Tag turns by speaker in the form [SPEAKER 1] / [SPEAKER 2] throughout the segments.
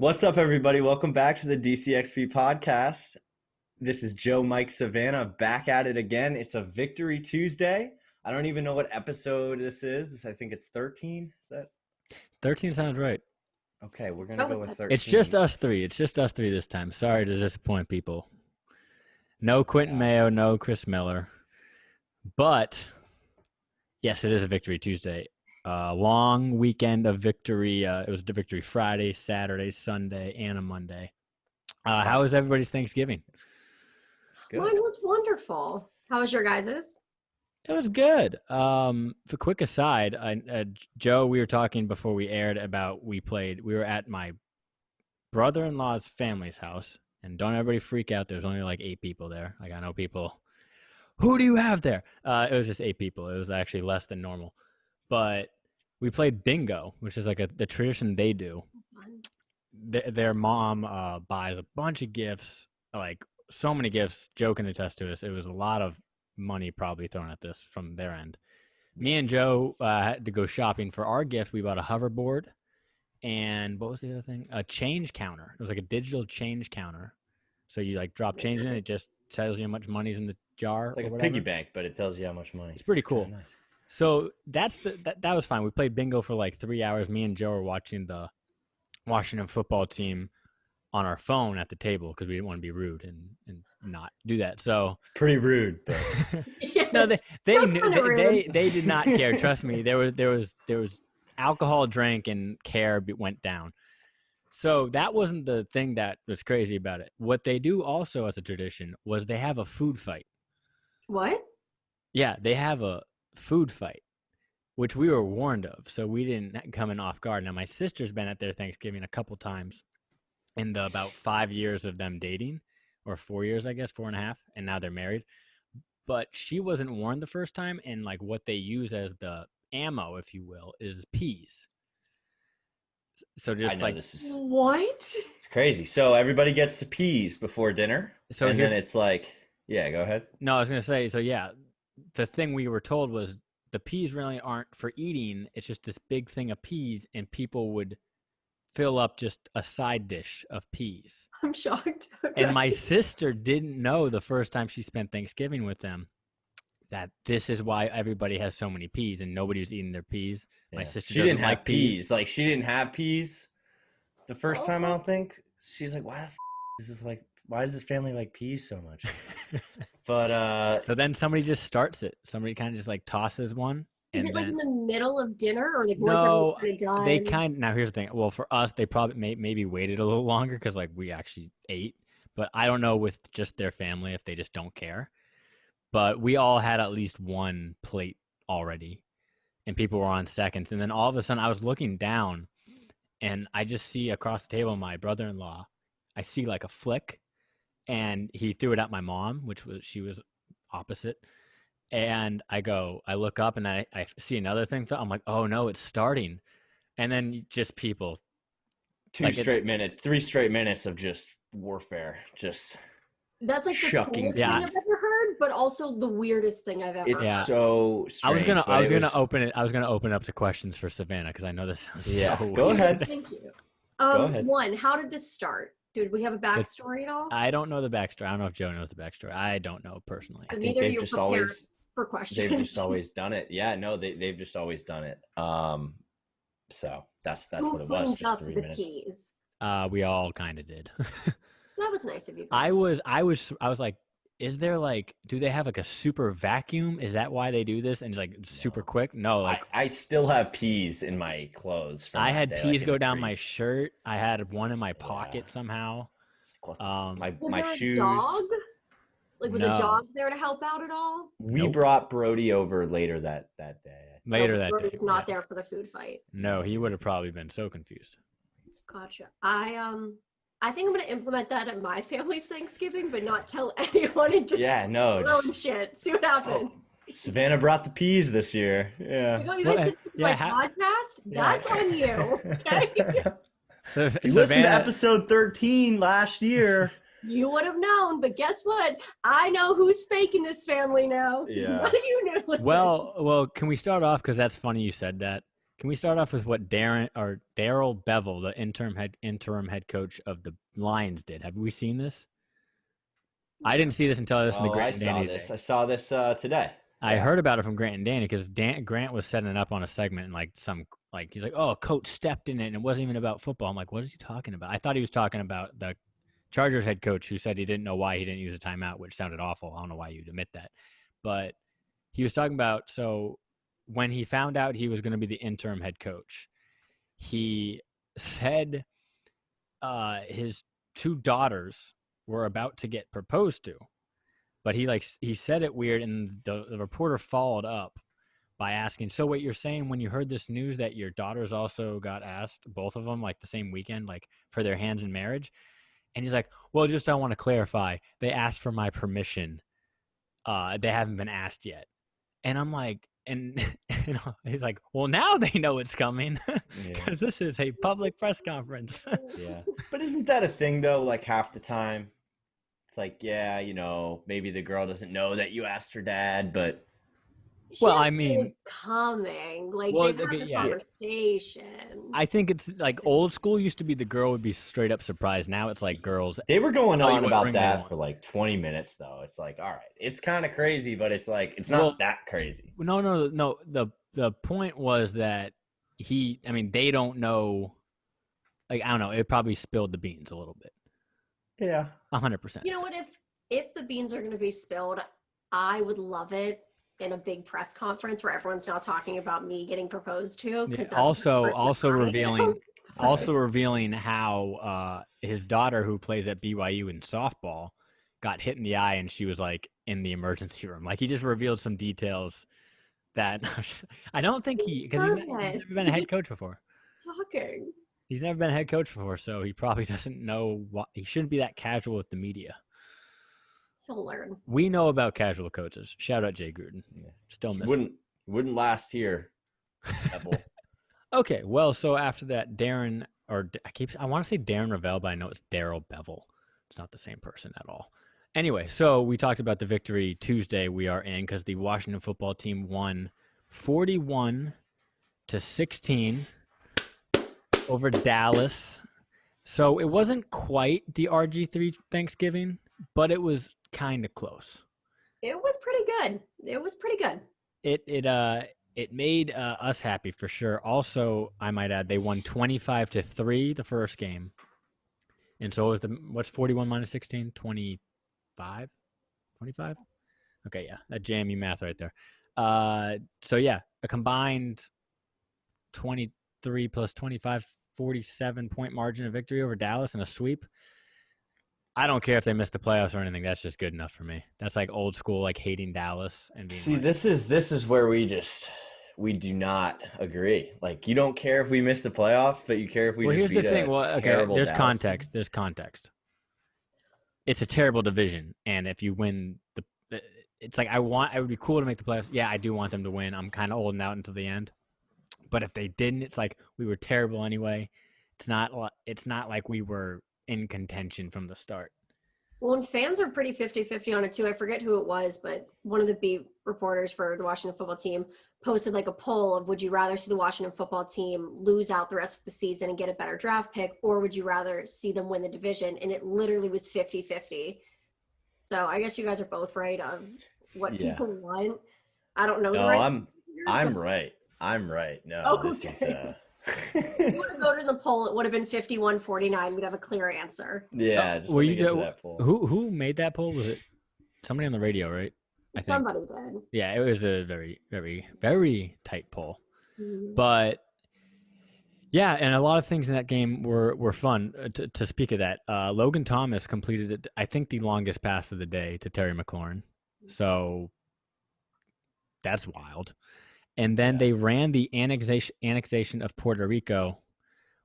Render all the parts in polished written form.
[SPEAKER 1] What's up, everybody? Welcome back to the DCXP podcast. This is Joe, Mike, Savannah back at it again. It's a Victory Tuesday. I don't even know what episode this is. I think it's 13. Is that
[SPEAKER 2] 13 sounds right.
[SPEAKER 1] okay? We're gonna go with 13.
[SPEAKER 2] It's just us three. It's just us three this time. Sorry to disappoint people. No Quentin Mayo, no Chris Miller. But yes, it is a Victory Tuesday. Long weekend of victory. It was the Victory Friday, Saturday, Sunday, and a Monday. How was everybody's Thanksgiving?
[SPEAKER 3] Mine was wonderful. How was your guys's?
[SPEAKER 2] It was good. For quick aside, Joe, we were talking before we aired about we were at my brother-in-law's family's house, and don't everybody freak out. There's only like 8 people there. Like, I know people. Who do you have there? It was just 8 people. It was actually less than normal. But we played bingo, which is like the tradition they do. Their mom buys a bunch of gifts, like so many gifts. Joe can attest to this. It was a lot of money probably thrown at this from their end. Me and Joe had to go shopping for our gift. We bought a hoverboard, and what was the other thing? A change counter. It was like a digital change counter. So you like drop change in, it just tells you how much money's in the jar.
[SPEAKER 1] It's like
[SPEAKER 2] or
[SPEAKER 1] a piggy bank, but it tells you how much money.
[SPEAKER 2] It's pretty cool.
[SPEAKER 1] Nice.
[SPEAKER 2] So that was fine. We played bingo for like 3 hours. Me and Joe were watching the Washington football team on our phone at the table because we didn't want to be rude and not do that. So
[SPEAKER 1] It's pretty rude, but
[SPEAKER 2] no, they did not care. Trust me. There was alcohol drank and care went down. So that wasn't the thing that was crazy about it. What they do also as a tradition was they have a food fight.
[SPEAKER 3] What?
[SPEAKER 2] Yeah, they have a food fight, which we were warned of, so we didn't come in off guard. Now, my sister's been at their Thanksgiving a couple times in the about 5 years of them dating, or 4 years, I guess, 4.5, and now they're married. But she wasn't warned the first time, and like what they use as the ammo, if you will, is peas. So just like
[SPEAKER 1] this is
[SPEAKER 3] What?
[SPEAKER 1] it's crazy. So everybody gets the peas before dinner,
[SPEAKER 2] So
[SPEAKER 1] and then it's like, yeah, go ahead.
[SPEAKER 2] No, I was gonna say, so yeah, the thing we were told was the peas really aren't for eating. It's just this big thing of peas, and people would fill up just a side dish of peas.
[SPEAKER 3] I'm shocked. Okay.
[SPEAKER 2] And my sister didn't know the first time she spent Thanksgiving with them that this is why everybody has so many peas and nobody was eating their peas. My sister
[SPEAKER 1] She didn't
[SPEAKER 2] doesn't like
[SPEAKER 1] have peas. Like, she didn't have peas the first time, I don't think. She's like, why does this family like peas so much? But
[SPEAKER 2] So then somebody just starts it. Somebody kind of just like tosses one.
[SPEAKER 3] Is it like in the middle of dinner or like
[SPEAKER 2] No,
[SPEAKER 3] once everyone's
[SPEAKER 2] they
[SPEAKER 3] done?
[SPEAKER 2] now here's the thing. Well, for us, they probably maybe waited a little longer because like we actually ate. But I don't know with just their family if they just don't care. But we all had at least one plate already, and people were on seconds. And then all of a sudden, I was looking down, and I just see across the table my brother-in-law. I see like a flick, and he threw it at my mom, she was opposite. And I look up, and I see another thing. I'm like, oh no, it's starting. And then just people.
[SPEAKER 1] 3 straight minutes of just warfare. Just
[SPEAKER 3] That's like the
[SPEAKER 1] Shocking.
[SPEAKER 3] coolest
[SPEAKER 2] Yeah.
[SPEAKER 3] thing I've ever heard, but also the weirdest thing I've ever
[SPEAKER 1] it's
[SPEAKER 3] heard.
[SPEAKER 2] Yeah.
[SPEAKER 1] so strange.
[SPEAKER 2] I was gonna
[SPEAKER 1] but
[SPEAKER 2] open it. I was gonna open up to questions for Savannah because I know this sounds
[SPEAKER 1] Yeah,
[SPEAKER 2] so
[SPEAKER 1] go
[SPEAKER 2] weird.
[SPEAKER 1] ahead.
[SPEAKER 3] Thank you.
[SPEAKER 1] Go ahead.
[SPEAKER 3] One, how did this start? Did we have a backstory at all?
[SPEAKER 2] I don't know the backstory. I don't know if Joe knows the backstory. I don't know personally.
[SPEAKER 1] I think
[SPEAKER 3] Neither
[SPEAKER 1] they've
[SPEAKER 3] you
[SPEAKER 1] just
[SPEAKER 3] prepared
[SPEAKER 1] always
[SPEAKER 3] for questions.
[SPEAKER 1] they've just always done it. Yeah, no, they've just always done it. So that's
[SPEAKER 3] Who
[SPEAKER 1] what it was.
[SPEAKER 3] cleans
[SPEAKER 1] Just
[SPEAKER 3] up
[SPEAKER 1] 3
[SPEAKER 3] the
[SPEAKER 1] minutes.
[SPEAKER 3] keys?
[SPEAKER 2] We all kind of did.
[SPEAKER 3] That was nice of you guys.
[SPEAKER 2] I was like, is there like, do they have like a super vacuum? Is that why they do this? And it's like super quick? No, like
[SPEAKER 1] I still have peas in my clothes. From
[SPEAKER 2] I
[SPEAKER 1] that
[SPEAKER 2] had
[SPEAKER 1] day,
[SPEAKER 2] peas
[SPEAKER 1] like, in
[SPEAKER 2] go
[SPEAKER 1] the
[SPEAKER 2] down my
[SPEAKER 1] crease.
[SPEAKER 2] shirt. I had one in my pocket somehow.
[SPEAKER 1] What the-
[SPEAKER 3] Was
[SPEAKER 1] my
[SPEAKER 3] there
[SPEAKER 1] shoes.
[SPEAKER 3] a dog? Like, was
[SPEAKER 2] No.
[SPEAKER 3] a dog there to help out at all?
[SPEAKER 1] We
[SPEAKER 2] Nope.
[SPEAKER 1] brought Brody over later that day.
[SPEAKER 2] Later
[SPEAKER 3] No,
[SPEAKER 2] that
[SPEAKER 3] Brody
[SPEAKER 2] day.
[SPEAKER 3] was not
[SPEAKER 2] yeah.
[SPEAKER 3] there for the food fight.
[SPEAKER 2] No, he would have probably been so confused.
[SPEAKER 3] Gotcha. I think I'm gonna implement that at my family's Thanksgiving, but not tell anyone and just
[SPEAKER 1] Yeah, no,
[SPEAKER 3] throw
[SPEAKER 1] just
[SPEAKER 3] shit. See what happens.
[SPEAKER 1] Savannah brought the peas this year.
[SPEAKER 3] You
[SPEAKER 1] Yeah.
[SPEAKER 3] know, you
[SPEAKER 2] Well,
[SPEAKER 3] guys did this to
[SPEAKER 2] yeah,
[SPEAKER 3] my podcast. That's on you. Okay.
[SPEAKER 2] So
[SPEAKER 1] You listened to
[SPEAKER 2] Savannah,
[SPEAKER 1] episode 13 last year.
[SPEAKER 3] You would have known, but guess what? I know who's faking this family now. It's
[SPEAKER 1] Yeah.
[SPEAKER 3] none of you know. Listen.
[SPEAKER 2] well, can we start off because that's funny you said that Can we start off with what Daryl Bevel, the interim head coach of the Lions, did? Have we seen this? I didn't see this until I listened to Grant and Danny today.
[SPEAKER 1] I saw this today.
[SPEAKER 2] I heard about it from Grant and Danny because Grant was setting it up on a segment and he's like, oh, coach stepped in it and it wasn't even about football. I'm like, what is he talking about? I thought he was talking about the Chargers head coach who said he didn't know why he didn't use a timeout, which sounded awful. I don't know why you'd admit that. But he was talking about, so when he found out he was going to be the interim head coach, he said his 2 daughters were about to get proposed to, but he said it weird, and the reporter followed up by asking, so what you're saying when you heard this news that your daughters also got asked, both of them, like the same weekend, like for their hands in marriage? And he's like, well, just I want to clarify, they asked for my permission. They haven't been asked yet. And I'm like, and he's like, well, now they know it's coming because this is a public press conference.
[SPEAKER 1] Yeah. But isn't that a thing though? Like half the time it's like, yeah, maybe the girl doesn't know that you asked her dad, but
[SPEAKER 3] it's coming. Like they've had the conversation.
[SPEAKER 2] I think it's like old school used to be the girl would be straight up surprised. Now it's like girls.
[SPEAKER 1] They were going on about that for like 20 minutes though. It's like, all right, it's kind of crazy, but it's like it's not that crazy.
[SPEAKER 2] No. The point was that they don't know. Like I don't know. It probably spilled the beans a little bit.
[SPEAKER 1] Yeah,
[SPEAKER 2] 100%.
[SPEAKER 3] You know what? If the beans are going to be spilled, I would love it in a big press conference where everyone's now talking about me getting proposed to.
[SPEAKER 2] Also revealing how his daughter, who plays at BYU in softball, got hit in the eye and she was like in the emergency room. Like he just revealed some details that I don't think because he's never been a head coach before. He's never been a head coach before, so he probably doesn't know he shouldn't be that casual with the media.
[SPEAKER 3] He'll learn.
[SPEAKER 2] We know about casual coaches. Shout out Jay Gruden.
[SPEAKER 1] Yeah.
[SPEAKER 2] Still miss
[SPEAKER 1] wouldn't last here.
[SPEAKER 2] Okay, well, so after that, Darren, I want to say Darren Ravel, but I know it's Daryl Bevel. It's not the same person at all. Anyway, so we talked about the victory Tuesday we are in because the Washington football team won 41-16 over Dallas. So it wasn't quite the RG3 Thanksgiving, but it was kind of close.
[SPEAKER 3] It was pretty good.
[SPEAKER 2] It made us happy for sure. Also, I might add, they won 25-3 the first game. And so it was what's 41 minus 16? 25? 25? Okay, yeah. That jammy math right there. So yeah, a combined 23 plus 25, 47-point margin of victory over Dallas in a sweep. I don't care if they miss the playoffs or anything. That's just good enough for me. That's like old school, like hating Dallas and being.
[SPEAKER 1] See, this is where we do not agree. Like you don't care if we miss the playoffs, but you care if we. Well,
[SPEAKER 2] here's the thing. There's
[SPEAKER 1] Dallas.
[SPEAKER 2] Context. There's context. It's a terrible division, and if you win it's like it would be cool to make the playoffs. Yeah, I do want them to win. I'm kind of holding out until the end. But if they didn't, it's like we were terrible anyway. It's not like we were in contention from the start.
[SPEAKER 3] Well, and fans are pretty 50-50 on it too. I forget who it was, but one of the beat reporters for the Washington football team posted like a poll of would you rather see the Washington football team lose out the rest of the season and get a better draft pick, or would you rather see them win the division? And it literally was 50-50. So I guess you guys are both right on what people want. I don't know.
[SPEAKER 1] No, I'm right. I'm right. No,
[SPEAKER 3] this is if you would have voted in the poll, it would have been 51-49. We'd have a clear answer.
[SPEAKER 1] Yeah. Just
[SPEAKER 2] were you that poll. Who made that poll? Was it somebody on the radio, right?
[SPEAKER 3] Somebody did.
[SPEAKER 2] Yeah, it was a very, very, very tight poll.
[SPEAKER 3] Mm-hmm.
[SPEAKER 2] But yeah, and a lot of things in that game were fun. To speak of that, Logan Thomas completed, I think, the longest pass of the day to Terry McLaurin. So that's wild. And then they ran the annexation of Puerto Rico,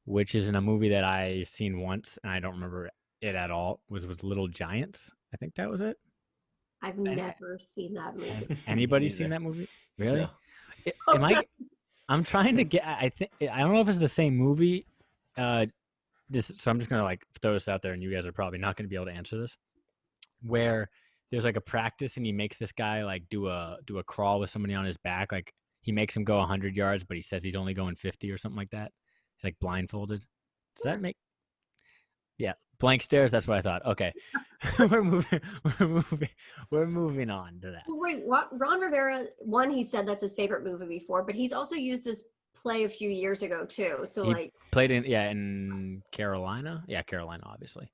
[SPEAKER 2] which is in a movie that I seen once, and I don't remember it at all. Was Little Giants? I think that was it.
[SPEAKER 3] I've never seen that movie.
[SPEAKER 2] Anybody seen that movie? Really?
[SPEAKER 3] No.
[SPEAKER 2] I'm trying to get. I don't know if it's the same movie. So I'm just gonna like throw this out there, and you guys are probably not gonna be able to answer this. Where there's like a practice, and he makes this guy like do a crawl with somebody on his back, like. he makes him go 100 yards, but he says he's only going 50 or something like that. He's like blindfolded. Does that make? Yeah, blank stares. That's what I thought. Okay, we're moving on to that.
[SPEAKER 3] Well, wait, Ron Rivera, he said that's his favorite movie before, but he's also used this play a few years ago too. So
[SPEAKER 2] he played in Carolina. Yeah, Carolina, obviously.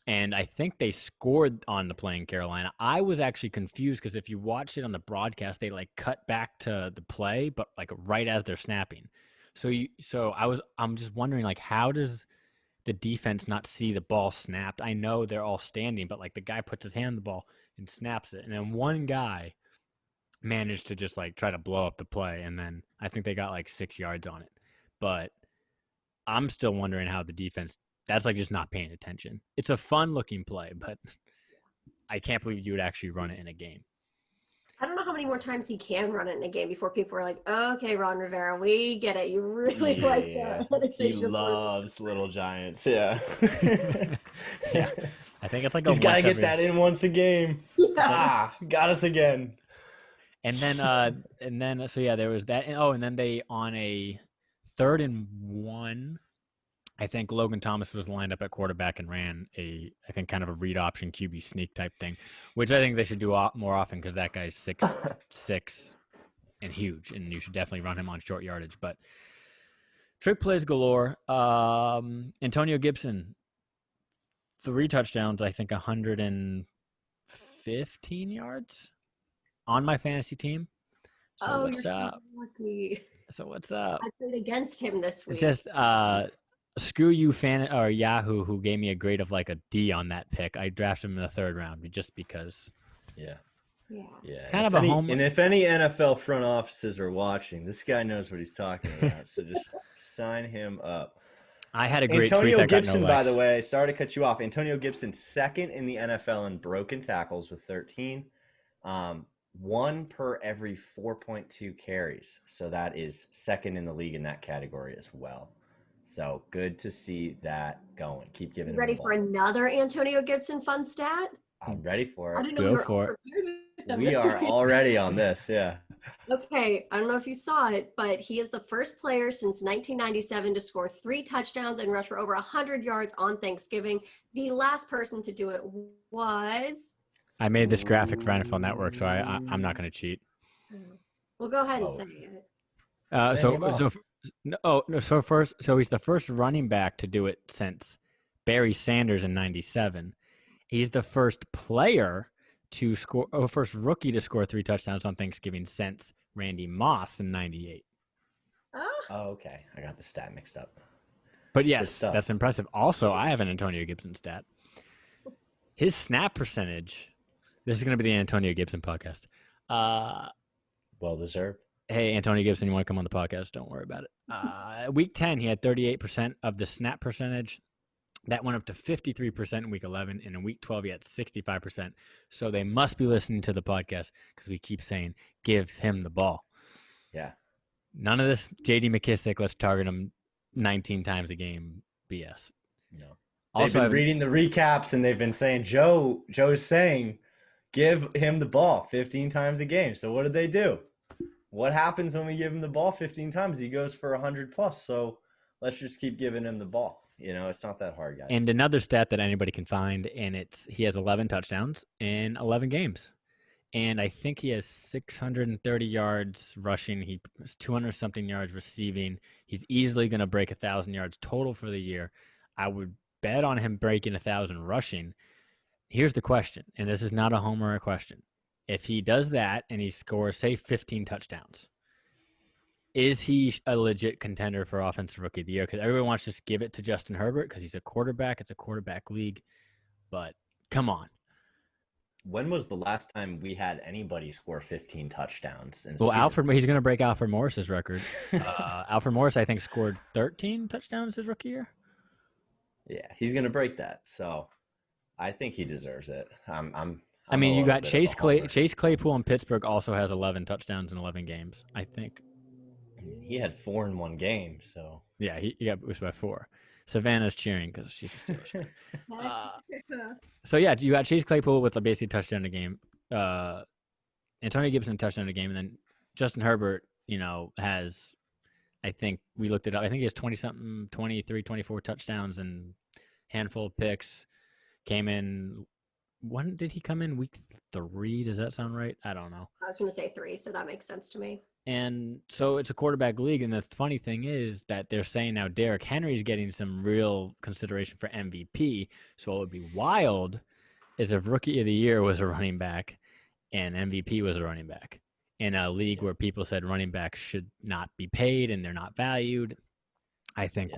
[SPEAKER 2] And I think they scored on the play in Carolina. I was actually confused because if you watch it on the broadcast, they like cut back to the play, but like right as they're snapping. I'm just wondering, like, how does the defense not see the ball snapped? I know they're all standing, but like the guy puts his hand on the ball and snaps it, and then one guy managed to just like try to blow up the play, and then I think they got like 6 yards on it. But I'm still wondering how the defense. That's like just not paying attention. It's a fun looking play, but I can't believe you would actually run it in a game.
[SPEAKER 3] I don't know how many more times he can run it in a game before people are like, oh, okay, Ron Rivera, we get it. You really like that.
[SPEAKER 1] He loves Little Giants. Yeah.
[SPEAKER 2] Yeah. I think it's like
[SPEAKER 1] he's got to get that in once a game. Yeah. Got us again.
[SPEAKER 2] And then, there was that. And then they, on a 3rd and 1, I think Logan Thomas was lined up at quarterback and ran I think kind of a read option QB sneak type thing, which I think they should do more often because that guy's 6'6" and huge, and you should definitely run him on short yardage. But trick plays galore. Antonio Gibson, 3 touchdowns, I think 115 yards on my fantasy team. So
[SPEAKER 3] you're so lucky.
[SPEAKER 2] So what's up?
[SPEAKER 3] I played against him this week.
[SPEAKER 2] Just screw you, fan or Yahoo, who gave me a grade of like a D on that pick. I drafted him in the 3rd round just because.
[SPEAKER 1] Yeah.
[SPEAKER 2] Kind of a home.
[SPEAKER 1] And if any NFL front offices are watching, this guy knows what he's talking about. So just sign him up.
[SPEAKER 2] I had a great
[SPEAKER 1] Antonio
[SPEAKER 2] tweet that
[SPEAKER 1] Gibson,
[SPEAKER 2] got no
[SPEAKER 1] by the
[SPEAKER 2] likes.
[SPEAKER 1] way, sorry to cut you off. Antonio Gibson, 2nd in the NFL in broken tackles with 13. 1 per every 4.2 carries. So that is 2nd in the league in that category as well. So good to see that going. Keep giving him
[SPEAKER 3] ready
[SPEAKER 1] the ball.
[SPEAKER 3] for another Antonio Gibson fun stat?
[SPEAKER 1] I'm ready for it.
[SPEAKER 3] I didn't know
[SPEAKER 2] Go for it.
[SPEAKER 1] We are already on this, yeah.
[SPEAKER 3] Okay, I don't know if you saw it, but he is the first player since 1997 to score 3 touchdowns and rush for over 100 yards on Thanksgiving. The last person to do it was...
[SPEAKER 2] I made this graphic for NFL Network, so I'm not going to cheat.
[SPEAKER 3] Well, go ahead and say it.
[SPEAKER 2] So he's the first running back to do it since Barry Sanders in 97. He's the first player to score, first rookie to score 3 touchdowns on Thanksgiving since Randy Moss in 98.
[SPEAKER 3] Oh,
[SPEAKER 1] okay. I got the stat mixed up.
[SPEAKER 2] But yes, that's impressive. Also, I have an Antonio Gibson stat. His snap percentage. This is going to be the Antonio Gibson podcast.
[SPEAKER 1] Well deserved.
[SPEAKER 2] Hey, Antonio Gibson, you want to come on the podcast? Don't worry about it. Week 10, he had 38% of the snap percentage. That went up to 53% in week 11. And in week 12, he had 65%. So they must be listening to the podcast because we keep saying, give him the ball.
[SPEAKER 1] Yeah.
[SPEAKER 2] None of this J.D. McKissick, let's target him 19 times a game BS.
[SPEAKER 1] No.
[SPEAKER 2] Also,
[SPEAKER 1] they've been reading the recaps, and they've been saying, Joe's saying, give him the ball 15 times a game. So what did they do? What happens when we give him the ball 15 times? He goes for 100 plus. So let's just keep giving him the ball. You know, it's not that hard, guys.
[SPEAKER 2] And another stat that anybody can find, and he has 11 touchdowns in 11 games. And I think he has 630 yards rushing. He has 200-something yards receiving. He's easily going to break 1,000 yards total for the year. I would bet on him breaking 1,000 rushing. Here's the question, and this is not a homer question. If he does that and he scores, say, 15 touchdowns, is he a legit contender for Offensive Rookie of the Year? Because everyone wants to just give it to Justin Herbert because he's a quarterback. It's a quarterback league. But come on.
[SPEAKER 1] When was the last time we had anybody score 15 touchdowns? In a
[SPEAKER 2] season? He's going to break Alfred Morris's record. Alfred Morris, I think, scored 13 touchdowns his rookie year.
[SPEAKER 1] Yeah, he's going to break that. So I think he deserves it.
[SPEAKER 2] You got Chase Claypool in Pittsburgh also has 11 touchdowns in 11 games, I think.
[SPEAKER 1] He had 4 in one game, so.
[SPEAKER 2] Yeah, he got boosted by 4. Savannah's cheering because she's a Steelers fan. So, yeah, you got Chase Claypool with basically a touchdown a game. Antonio Gibson a touchdown a game, and then Justin Herbert, has, I think we looked it up. I think he has 20-something, 23, 24 touchdowns and handful of picks. Came in, when did he come in? Week 3? Does that sound right? I don't know.
[SPEAKER 3] I was going to say 3, so that makes sense to me.
[SPEAKER 2] And so it's a quarterback league. And the funny thing is that they're saying now Derrick Henry's getting some real consideration for MVP. So what would be wild is if Rookie of the Year was a running back and MVP was a running back in a league where people said running backs should not be paid and they're not valued. I think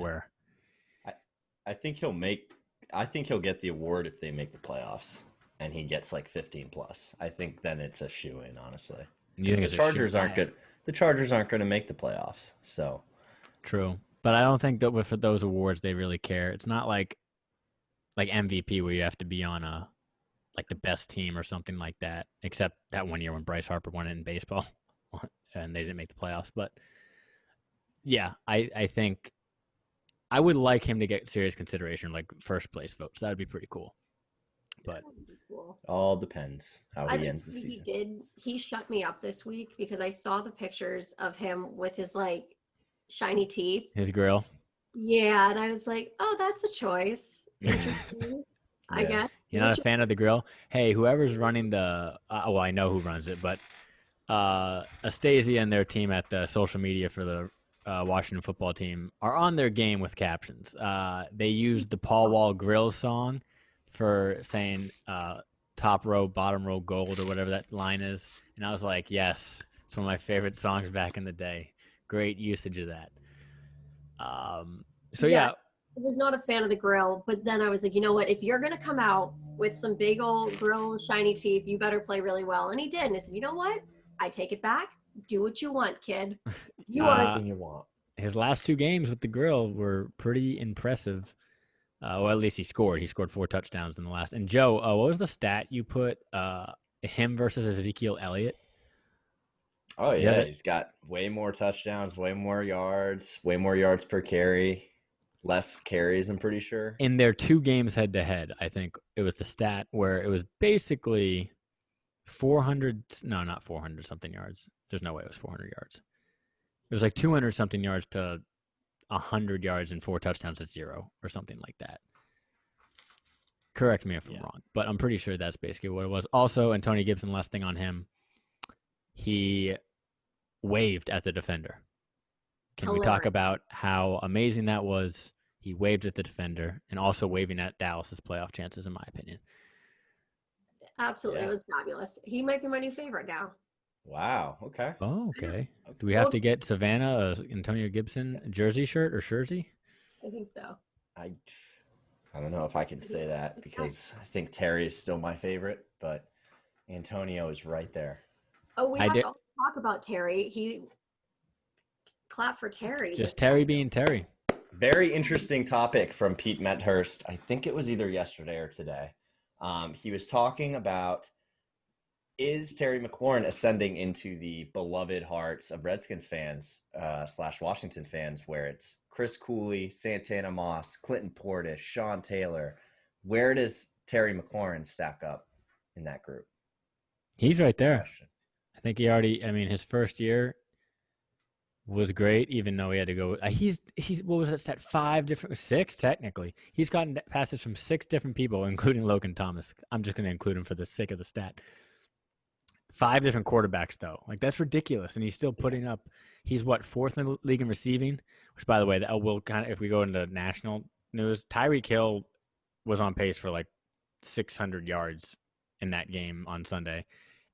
[SPEAKER 1] I think he'll get the award if they make the playoffs and he gets like 15 plus. I think then it's a shoe-in, honestly.
[SPEAKER 2] You think
[SPEAKER 1] the Chargers aren't good. The Chargers aren't going to make the playoffs, so
[SPEAKER 2] true. But I don't think that for those awards they really care. It's not like MVP where you have to be on the best team or something like that. Except that one year when Bryce Harper won it in baseball, and they didn't make the playoffs. But yeah, I think I would like him to get serious consideration, like first place votes. That would be pretty cool. But
[SPEAKER 1] all depends how he ends the season.
[SPEAKER 3] He shut me up this week because I saw the pictures of him with his like shiny teeth.
[SPEAKER 2] His grill.
[SPEAKER 3] Yeah, and I was like, oh, that's a choice. Interesting. I guess.
[SPEAKER 2] You're not a fan of the grill? Hey, whoever's running I know who runs it, but Astasia and their team at the social media for the Washington football team are on their game with captions. They used the Paul Wall Grill song for saying top row, bottom row gold or whatever that line is. And I was like, yes, it's one of my favorite songs back in the day. Great usage of that. Yeah.
[SPEAKER 3] I was not a fan of the grill, but then I was like, you know what? If you're going to come out with some big old grill, shiny teeth, you better play really well. And he did. And I said, you know what? I take it back. Do what you want, kid.
[SPEAKER 1] You want anything you want.
[SPEAKER 2] His last 2 games with the grill were pretty impressive. Well, at least he scored. He scored 4 touchdowns in the last. And Joe, what was the stat you put? Him versus Ezekiel Elliott?
[SPEAKER 1] Oh, yeah. He's got way more touchdowns, way more yards per carry. Less carries, I'm pretty sure.
[SPEAKER 2] In their 2 games head-to-head, I think it was the stat where it was basically 400 – no, not 400-something yards. There's no way it was 400 yards. It was like 200-something yards to 100 yards and 4 touchdowns at 0 or something like that. Correct me if I'm wrong, but I'm pretty sure that's basically what it was. Also, Antonio Gibson, last thing on him, he waved at the defender. Can we talk about how amazing that was? He waved at the defender and also waving at Dallas's playoff chances, in my opinion.
[SPEAKER 3] Absolutely. It was fabulous. He might be my new favorite now.
[SPEAKER 1] Wow. Okay.
[SPEAKER 2] Oh, okay. Do we have to get Savannah Antonio Gibson jersey shirt or jersey?
[SPEAKER 3] I think so.
[SPEAKER 1] I don't know if I can say that because I think Terry is still my favorite, but Antonio is right there.
[SPEAKER 3] Oh, we have to also talk about Terry. Clap for Terry.
[SPEAKER 2] Just Terry being Terry.
[SPEAKER 1] Very interesting topic from Pete Methurst. I think it was either yesterday or today. He was talking about, is Terry McLaurin ascending into the beloved hearts of Redskins fans / Washington fans, where it's Chris Cooley, Santana Moss, Clinton Portis, Sean Taylor. Where does Terry McLaurin stack up in that group?
[SPEAKER 2] He's right there. I think his first year was great, even though he had to go. He's what was that stat? 6 technically. He's gotten passes from 6 different people, including Logan Thomas. I'm just going to include him for the sake of the stat. 5 different quarterbacks, though. Like, that's ridiculous. And he's still putting up. He's 4th in the league in receiving, which, by the way, will kind of, if we go into national news, Tyreek Hill was on pace for like 600 yards in that game on Sunday,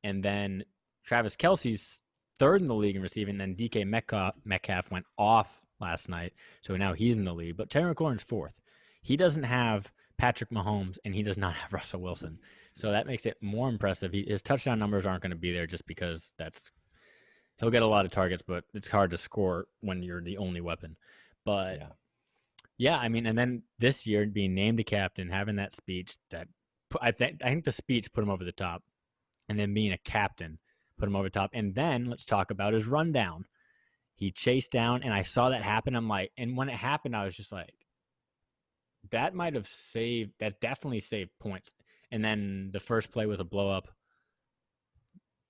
[SPEAKER 2] and then Travis Kelce's 3rd in the league in receiving, then DK Metcalf went off last night, so now he's in the league. But Terry McLaurin's 4th. He doesn't have Patrick Mahomes, and he does not have Russell Wilson. So that makes it more impressive. His touchdown numbers aren't going to be there just because he'll get a lot of targets, but it's hard to score when you're the only weapon. But, and then this year, being named a captain, having that speech, I think the speech put him over the top, and then being a captain put him over the top. And then let's talk about his rundown. He chased down, and I saw that happen. And when it happened, I was just like, that definitely saved points. And then the first play was a blow up,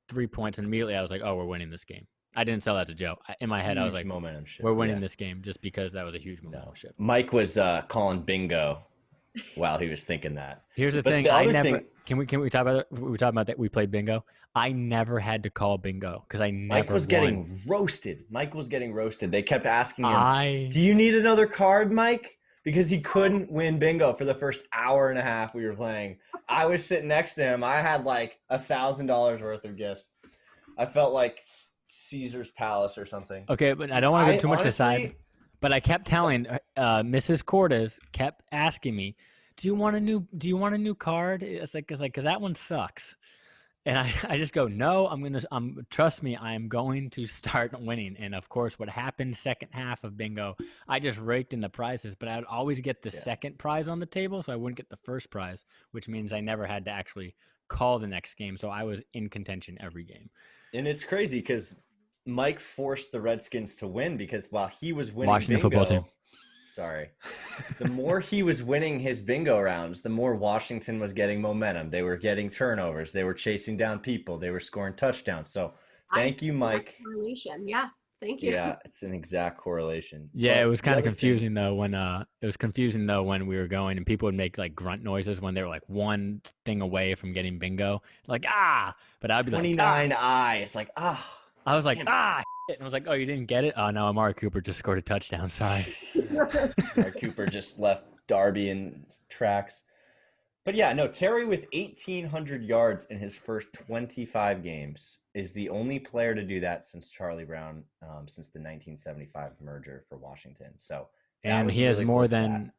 [SPEAKER 2] 3 points, and immediately I was like, oh, we're winning this game. I didn't sell that to Joe. In my head, I was
[SPEAKER 1] Huge
[SPEAKER 2] like,
[SPEAKER 1] momentum shift.
[SPEAKER 2] we're winning this game just because that was a huge momentum shift.
[SPEAKER 1] Mike was calling bingo while he was thinking that.
[SPEAKER 2] Here's the
[SPEAKER 1] But
[SPEAKER 2] thing.
[SPEAKER 1] the
[SPEAKER 2] I
[SPEAKER 1] other
[SPEAKER 2] never
[SPEAKER 1] thing,
[SPEAKER 2] can we talk about it? We were talking about that we played bingo. I never had to call bingo because I never
[SPEAKER 1] Mike was
[SPEAKER 2] won.
[SPEAKER 1] getting roasted. Mike was getting roasted. They kept asking him,
[SPEAKER 2] I
[SPEAKER 1] do you need another card, Mike? Because he couldn't win bingo for the first hour and a half we were playing. I was sitting next to him. I had like $1,000 worth of gifts. I felt like Caesar's Palace or something.
[SPEAKER 2] Okay, but I don't want to go too much
[SPEAKER 1] honestly,
[SPEAKER 2] aside. But I kept telling Mrs. Cordes kept asking me, do you want a new card? It's like, because that one sucks. And I just go, no, trust me, I am going to start winning. And of course, what happened second half of bingo, I just raked in the prizes, but I would always get the second prize on the table, so I wouldn't get the first prize, which means I never had to actually call the next game. So I was in contention every game.
[SPEAKER 1] And it's crazy because Mike forced the Redskins to win because while he was winning
[SPEAKER 2] Washington football team.
[SPEAKER 1] Sorry. The more he was winning his bingo rounds, the more Washington was getting momentum. They were getting turnovers. They were chasing down people. They were scoring touchdowns. So thank you, Mike.
[SPEAKER 3] Correlation. Yeah. Thank you.
[SPEAKER 1] Yeah, it's an exact correlation.
[SPEAKER 2] Yeah,
[SPEAKER 1] but
[SPEAKER 2] it was kind of confusing though when we were going and people would make like grunt noises when they were like one thing away from getting bingo. Like, but I'd be
[SPEAKER 1] 29
[SPEAKER 2] like,
[SPEAKER 1] I. It's like, I
[SPEAKER 2] was like, and I was like, oh, you didn't get it? Oh, no, Amari Cooper just scored a touchdown. Sorry.
[SPEAKER 1] Amari Cooper just left Darby in tracks. But yeah, no, Terry with 1,800 yards in his first 25 games is the only player to do that since Charlie Brown, since the 1975 merger for Washington. So,
[SPEAKER 2] and he has more than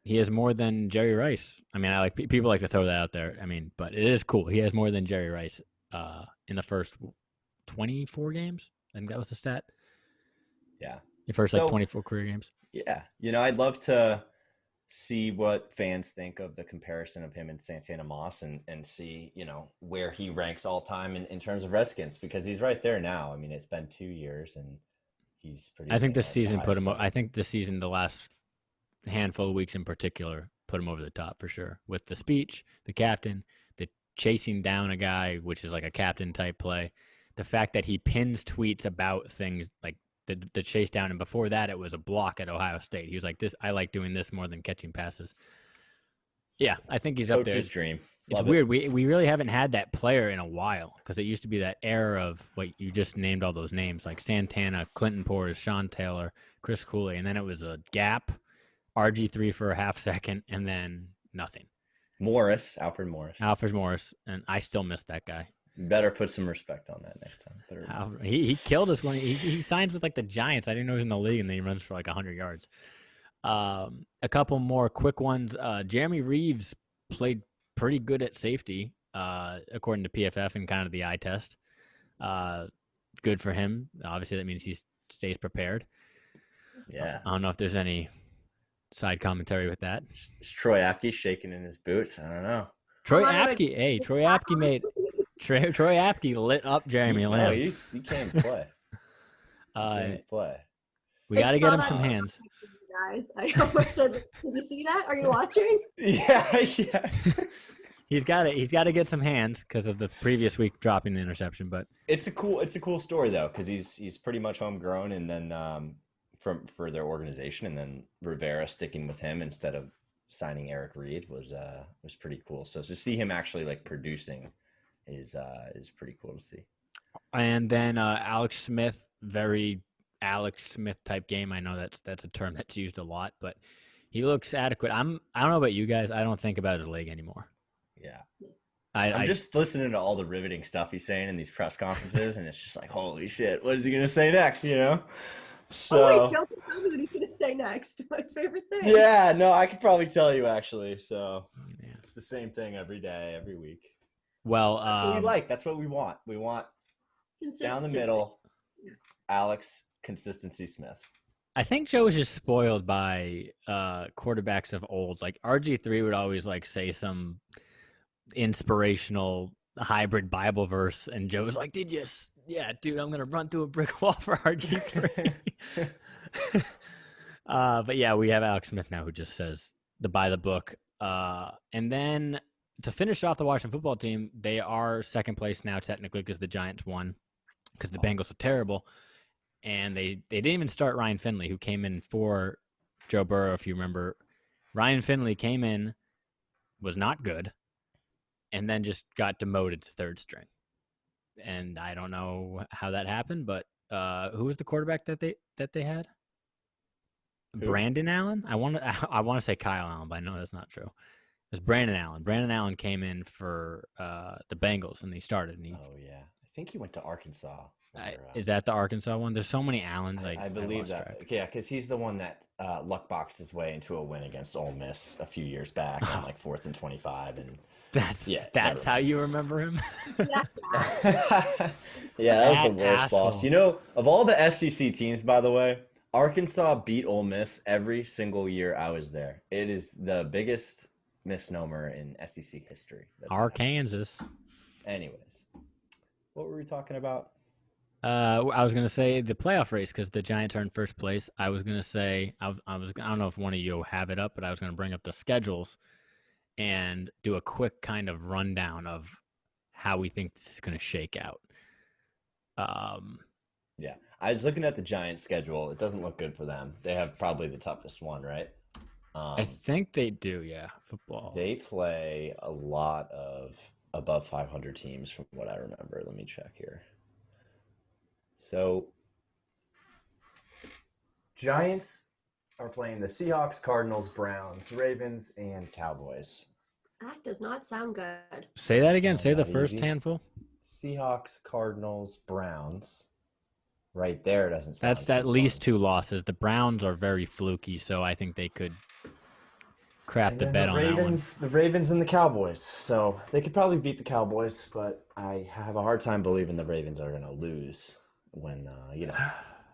[SPEAKER 2] Jerry Rice. I mean, people like to throw that out there. I mean, but it is cool. He has more than Jerry Rice in the first 24 games. I think that was the stat.
[SPEAKER 1] Yeah.
[SPEAKER 2] The first 24 career games.
[SPEAKER 1] Yeah. I'd love to see what fans think of the comparison of him and Santana Moss and see, where he ranks all time in terms of Redskins, because he's right there now. I mean, it's been 2 years and he's pretty.
[SPEAKER 2] I think this season put him. I think this season, the last handful of weeks in particular, put him over the top for sure. With the speech, the captain, the chasing down a guy, which is like a captain type play. The fact that he pins tweets about things like the chase down, and before that it was a block at Ohio State. He was like, I like doing this more than catching passes. Yeah, I think he's up there.
[SPEAKER 1] Coach's dream.
[SPEAKER 2] It's weird. We really haven't had that player in a while because it used to be that era of what you just named, all those names like Santana, Clinton Porras, Sean Taylor, Chris Cooley, and then it was a gap, RG3 for a half second, and then nothing.
[SPEAKER 1] Alfred Morris,
[SPEAKER 2] and I still miss that guy.
[SPEAKER 1] Better put some respect on that next time.
[SPEAKER 2] He killed us when he signs with like the Giants. I didn't know he was in the league, and then he runs for like 100 yards. A couple more quick ones. Jeremy Reeves played pretty good at safety, according to PFF and kind of the eye test. Good for him. Obviously, that means he stays prepared.
[SPEAKER 1] Yeah.
[SPEAKER 2] I don't know if there's any side commentary with that.
[SPEAKER 1] Is Troy Apke shaking in his boots? I don't know.
[SPEAKER 2] Troy Apke lit up Jeremy Lamb.
[SPEAKER 1] No, he can't play.
[SPEAKER 2] We got to get him some hands.
[SPEAKER 3] Guys, I almost said, did you see that? Are you watching?
[SPEAKER 1] Yeah.
[SPEAKER 2] He's got to get some hands because of the previous week dropping the interception. But
[SPEAKER 1] it's a cool story though, because he's pretty much homegrown, and then for their organization, and then Rivera sticking with him instead of signing Eric Reed was pretty cool. So to see him actually like producing is pretty cool to see. And
[SPEAKER 2] then Alex Smith, very Alex Smith type game. I know that's a term that's used a lot, but he looks adequate. I don't know about you guys. I don't think about his leg anymore.
[SPEAKER 1] Yeah. I'm just listening to all the riveting stuff he's saying in these press conferences, and it's just like, holy shit, what is he gonna say next? So,
[SPEAKER 3] wait, Joe can tell me what he's going to say next. My favorite thing.
[SPEAKER 1] Yeah, no, I could probably tell you actually. So it's the same thing every day, every week. Well, that's what we like. That's what we want. We want down the middle, Alex Consistency Smith. I think Joe was just spoiled by quarterbacks of old. Like RG3 would always like say some inspirational hybrid Bible verse, and Joe was like, "Did you? Yeah, dude, I'm gonna run through a brick wall for RG3." But yeah, we have Alex Smith now who just says by the book. And then to finish off the Washington football team, they are second place now technically because the Giants won because the Bengals are terrible.
[SPEAKER 2] and they didn't even start Ryan Finley, who came in for Joe Burrow, if you remember. Ryan Finley came in, was not good, and then just got demoted to third string. And I don't know how that happened, but who was the quarterback that they had?
[SPEAKER 1] Who?
[SPEAKER 2] Brandon Allen? I want to say Kyle Allen, but I know that's not true. It was Brandon Allen. Brandon Allen came in for the Bengals, and he started. And
[SPEAKER 1] Oh, yeah. I think he went to Arkansas.
[SPEAKER 2] Is that the Arkansas one? There's so many Allens.
[SPEAKER 1] I believe that. Track. Yeah, because he's the one that luck boxed his way into a win against Ole Miss a few years back on like 4th and 25. And
[SPEAKER 2] that's how you remember him.
[SPEAKER 1] Yeah, that was the worst loss. You know, of all the SEC teams, by the way, Arkansas beat Ole Miss every single year I was there. It is the biggest misnomer in SEC history.
[SPEAKER 2] Arkansas.
[SPEAKER 1] Anyways, what were we talking about?
[SPEAKER 2] I was going to say the playoff race because the Giants are in first place. I was going to say, I don't know if one of you have it up, but I was going to bring up the schedules and do a quick kind of rundown of how we think this is going to shake out.
[SPEAKER 1] Yeah, I was looking at the Giants schedule. It doesn't look good for them. They have probably the toughest one, right?
[SPEAKER 2] I think they do, yeah, football.
[SPEAKER 1] They play a lot of above 500 teams from what I remember. Let me check here. So, Giants are playing the Seahawks, Cardinals, Browns, Ravens, and Cowboys.
[SPEAKER 3] That does not sound good.
[SPEAKER 2] Say that again. Say the first handful.
[SPEAKER 1] Seahawks, Cardinals, Browns. Right there doesn't sound
[SPEAKER 2] That's at least 2 losses. The Browns are very fluky, so I think they could crap the bed on that one.
[SPEAKER 1] The Ravens and the Cowboys. So they could probably beat the Cowboys, but I have a hard time believing the Ravens are going to lose when,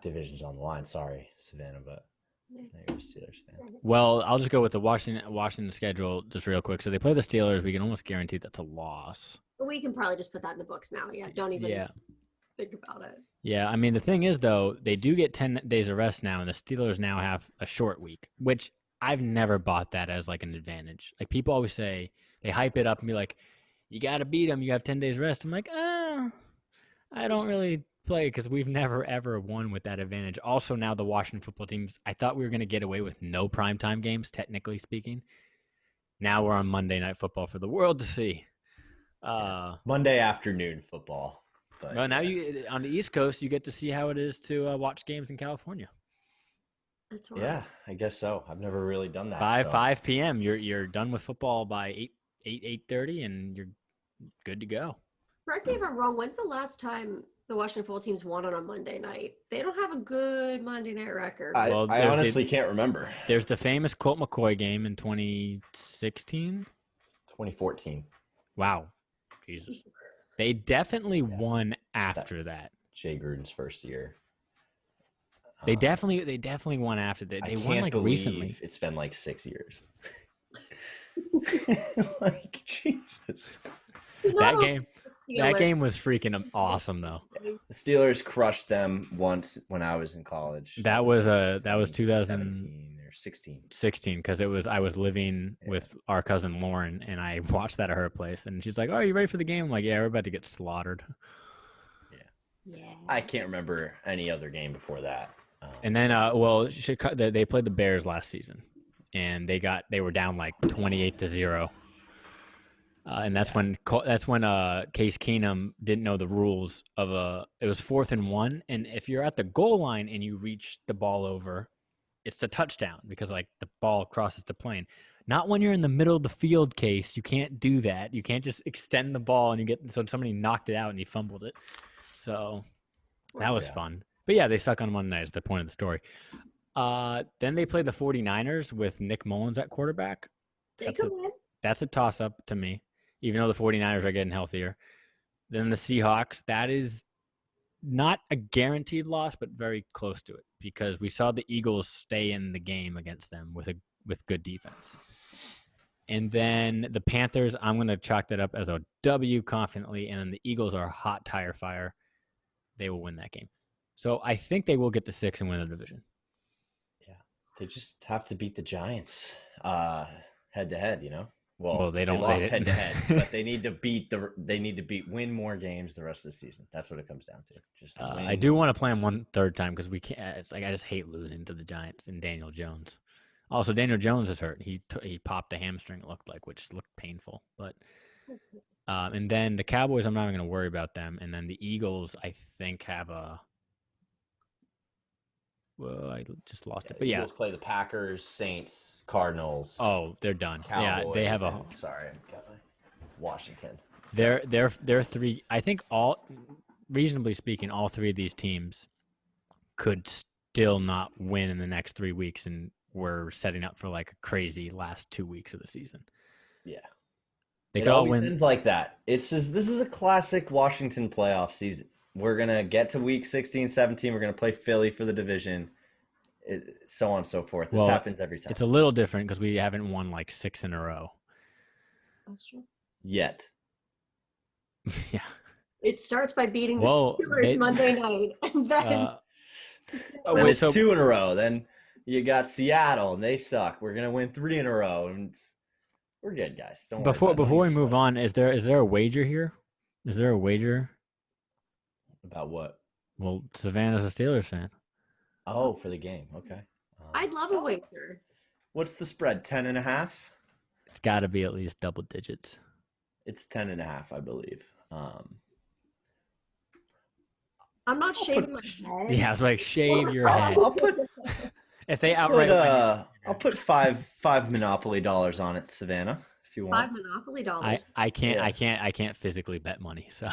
[SPEAKER 1] division's on the line. Sorry, Savannah, but you're a Steelers fan.
[SPEAKER 2] Well, I'll just go with the Washington schedule just real quick. So they play the Steelers. We can almost guarantee that's a loss.
[SPEAKER 3] We can probably just put that in the books now. Yeah, don't even think about it.
[SPEAKER 2] Yeah, I mean, the thing is, though, they do get 10 days of rest now, and the Steelers now have a short week, which I've never bought that as, like, an advantage. Like, people always say, they hype it up and be like, you got to beat them, you have 10 days rest. I'm like, I don't really play because we've never, ever won with that advantage. Also, now the Washington football teams, I thought we were going to get away with no primetime games, technically speaking. Now we're on Monday Night Football for the world to see.
[SPEAKER 1] Monday afternoon football. But,
[SPEAKER 2] well, now you on the East Coast, you get to see how it is to watch games in California.
[SPEAKER 3] That's right.
[SPEAKER 1] Yeah, I guess so. I've never really done that.
[SPEAKER 2] 5 p.m. You're done with football by 8:30, and you're good to go.
[SPEAKER 3] Correct me if I'm wrong. When's the last time the Washington football teams won on a Monday night? They don't have a good Monday night record.
[SPEAKER 1] I honestly can't remember.
[SPEAKER 2] There's the famous Colt McCoy game in 2016?
[SPEAKER 1] 2014.
[SPEAKER 2] Wow. Jesus. They definitely won after that.
[SPEAKER 1] Jay Gruden's first year.
[SPEAKER 2] They definitely won after that. They won like recently.
[SPEAKER 1] It's been like 6 years. Like Jesus.
[SPEAKER 2] That game was freaking awesome though.
[SPEAKER 1] The Steelers crushed them once when I was in college.
[SPEAKER 2] That was 2016
[SPEAKER 1] or 16.
[SPEAKER 2] 16 because I was living with our cousin Lauren, and I watched that at her place, and she's like, "Oh, are you ready for the game?" I'm like, "Yeah, we're about to get slaughtered."
[SPEAKER 3] Yeah.
[SPEAKER 1] I can't remember any other game before that.
[SPEAKER 2] And then, they played the Bears last season, and they were down like 28-0. And that's when Case Keenum didn't know the rules of it was 4th and 1, and if you're at the goal line and you reach the ball over, it's a touchdown because like the ball crosses the plane. Not when you're in the middle of the field, Case. You can't do that. You can't just extend the ball so somebody knocked it out and he fumbled it. So that was fun. But yeah, they suck on Monday night is the point of the story. Then they played the 49ers with Nick Mullins at quarterback. That's a toss-up to me, even though the 49ers are getting healthier. Then the Seahawks, that is not a guaranteed loss, but very close to it because we saw the Eagles stay in the game against them with good defense. And then the Panthers, I'm going to chalk that up as a W confidently, and then the Eagles are a hot tire fire. They will win that game. So I think they will get to 6 and win the division.
[SPEAKER 1] Yeah, they just have to beat the Giants head-to-head, Well,
[SPEAKER 2] they
[SPEAKER 1] lost
[SPEAKER 2] didn't.
[SPEAKER 1] head to head, but they need to win more games the rest of the season. That's what it comes down to. Just win.
[SPEAKER 2] I do want to play them one third time because we can't. It's like I just hate losing to the Giants and Daniel Jones. Also, Daniel Jones is hurt. He popped a hamstring. It looked like, which looked painful. But and then the Cowboys, I'm not even going to worry about them. And then the Eagles, I think have a. Well, I just lost it. But
[SPEAKER 1] Eagles play the Packers, Saints, Cardinals.
[SPEAKER 2] Oh, they're done.
[SPEAKER 1] Cowboys,
[SPEAKER 2] they have
[SPEAKER 1] sorry, I've got Washington.
[SPEAKER 2] So. They're three. I think reasonably speaking, all three of these teams could still not win in the next 3 weeks, and we're setting up for like a crazy last 2 weeks of the season.
[SPEAKER 1] Yeah,
[SPEAKER 2] they could all win.
[SPEAKER 1] Ends like that. It's just this is a classic Washington playoff season. We're gonna get to week 16, 17. We're gonna play Philly for the division, so on and so forth. This happens every time.
[SPEAKER 2] It's a little different because we haven't won like 6 in a row.
[SPEAKER 3] That's true.
[SPEAKER 1] Yet.
[SPEAKER 2] Yeah.
[SPEAKER 3] It starts by beating the Steelers Monday night, and then
[SPEAKER 1] it's 2 in a row. Then you got Seattle, and they suck. We're gonna win 3 in a row, and we're good, guys. Don't worry.
[SPEAKER 2] Before we move on, is there a wager here? Is there a wager
[SPEAKER 1] about what?
[SPEAKER 2] Well, Savannah's a Steelers fan.
[SPEAKER 1] Oh, for the game. Okay.
[SPEAKER 3] I'd love a wager.
[SPEAKER 1] What's the spread? 10.5.
[SPEAKER 2] It's got to be at least double digits.
[SPEAKER 1] It's 10.5, I believe.
[SPEAKER 3] I'm not shaving my head.
[SPEAKER 2] Yeah, I was like, shave your head.
[SPEAKER 1] I'll put
[SPEAKER 2] if they outright.
[SPEAKER 1] I'll put five Monopoly dollars on it, Savannah, if you want.
[SPEAKER 3] 5 Monopoly dollars.
[SPEAKER 2] I can't physically bet money. So.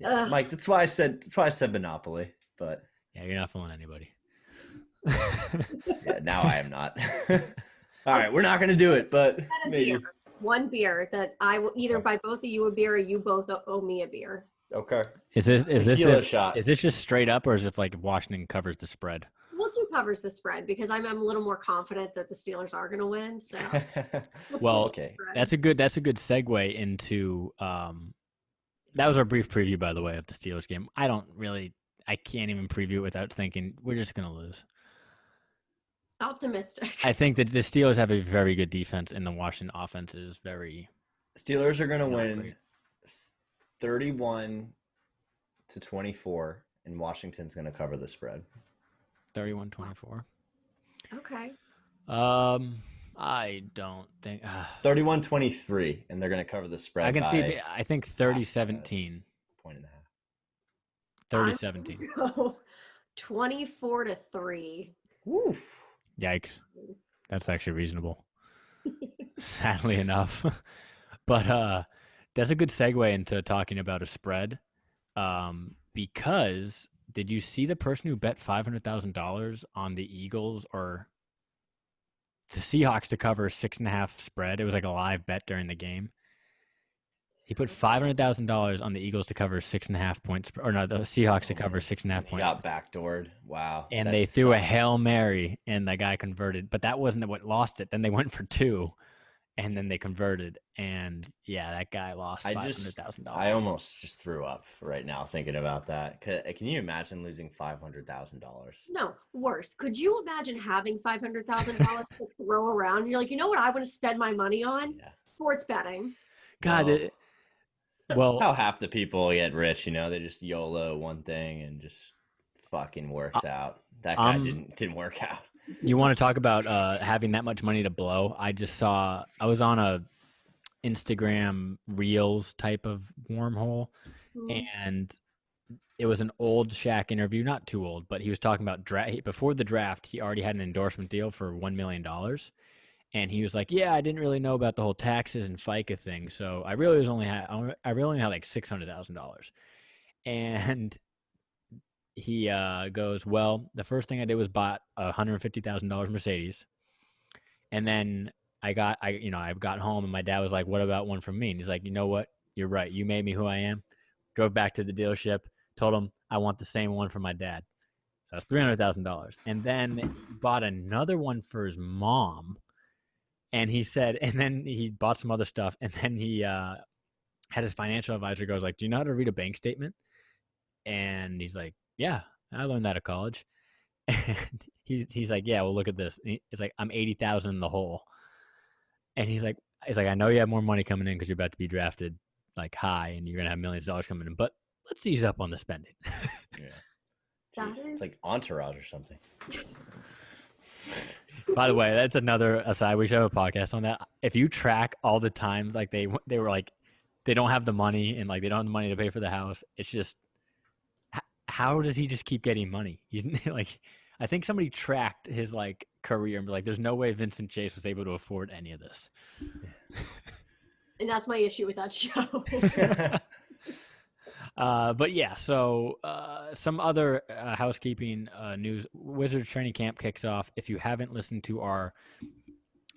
[SPEAKER 1] Yeah. Mike, that's why I said Monopoly. But
[SPEAKER 2] yeah, you're not fooling anybody.
[SPEAKER 1] Yeah, now I am not. All right, we're not gonna do it, but maybe.
[SPEAKER 3] One beer that I will either buy both of you a beer or you both owe me a beer.
[SPEAKER 1] Okay.
[SPEAKER 2] Is this
[SPEAKER 1] shot?
[SPEAKER 2] Is this just straight up, or is it like Washington covers the spread?
[SPEAKER 3] We'll do covers the spread because I'm a little more confident that the Steelers are going to win. So.
[SPEAKER 2] Well,
[SPEAKER 1] okay.
[SPEAKER 2] That's a good segue into. That was our brief preview, by the way, of the Steelers game. I can't even preview it without thinking we're just going to lose.
[SPEAKER 3] Optimistic.
[SPEAKER 2] I think that the Steelers have a very good defense, and the Washington offense is very.
[SPEAKER 1] Steelers are going to win
[SPEAKER 2] great.
[SPEAKER 1] 31-24, and Washington's going to cover the spread.
[SPEAKER 2] 31-24.
[SPEAKER 3] Okay.
[SPEAKER 2] I don't think
[SPEAKER 1] 31-23, and they're going to cover the spread.
[SPEAKER 2] I can see. I think 30-17.
[SPEAKER 1] Point and a half.
[SPEAKER 2] 30-17.
[SPEAKER 3] 24-3.
[SPEAKER 1] Woof.
[SPEAKER 2] Yikes. That's actually reasonable. Sadly enough. But that's a good segue into talking about a spread. Because did you see the person who bet $500,000 on the Eagles or the Seahawks to cover 6.5 spread? It was like a live bet during the game. He put $500,000 on the Eagles to cover 6.5 points, or no, the Seahawks to cover 6.5 points.
[SPEAKER 1] He got backdoored. Wow.
[SPEAKER 2] And they threw a Hail Mary, and the guy converted. But that wasn't what lost it. Then they went for 2, and then they converted. And, yeah, that guy lost $500,000.
[SPEAKER 1] I almost just threw up right now thinking about that. Can you imagine losing $500,000?
[SPEAKER 3] No, worse. Could you imagine having $500,000 to throw around? And you're like, you know what I want to spend my money on?
[SPEAKER 1] Yeah.
[SPEAKER 3] Sports betting.
[SPEAKER 2] God,
[SPEAKER 1] Well, how half the people get rich, they just YOLO one thing and just fucking works out. That guy didn't work out.
[SPEAKER 2] You want to talk about having that much money to blow? I was on a Instagram Reels type of wormhole, and it was an old Shaq interview, not too old, but he was talking about before the draft. He already had an endorsement deal for $1 million. And he was like, "Yeah, I didn't really know about the whole taxes and FICA thing, so I really only had like $600,000." And he goes, "Well, the first thing I did was bought a $150,000 Mercedes, and then I got home, and my dad was like, 'What about one from me?' And he's like, 'You know what? You're right. You made me who I am.' Drove back to the dealership, told him I want the same one for my dad. So that's $300,000, and then he bought another one for his mom." And he said, and then he bought some other stuff, and then he had his financial advisor goes like, "Do you know how to read a bank statement?" And he's like, "Yeah, I learned that at college." And he's like, "Yeah, well, look at this." And he's like, "I'm 80,000 in the hole." And he's like, I know you have more money coming in because you're about to be drafted like high, and you're gonna have millions of dollars coming in, but let's ease up on the spending.
[SPEAKER 1] Yeah. Jeez, it's like Entourage or something.
[SPEAKER 2] By the way, that's another aside. We should have a podcast on that. If you track all the times like they were like they don't have the money and like they don't have the money to pay for the house, it's just how does he just keep getting money? He's like, I think somebody tracked his like career and be like, there's no way Vincent Chase was able to afford any of this.
[SPEAKER 3] And that's my issue with that show.
[SPEAKER 2] But yeah, so some other housekeeping news. Wizards training camp kicks off. If you haven't listened to our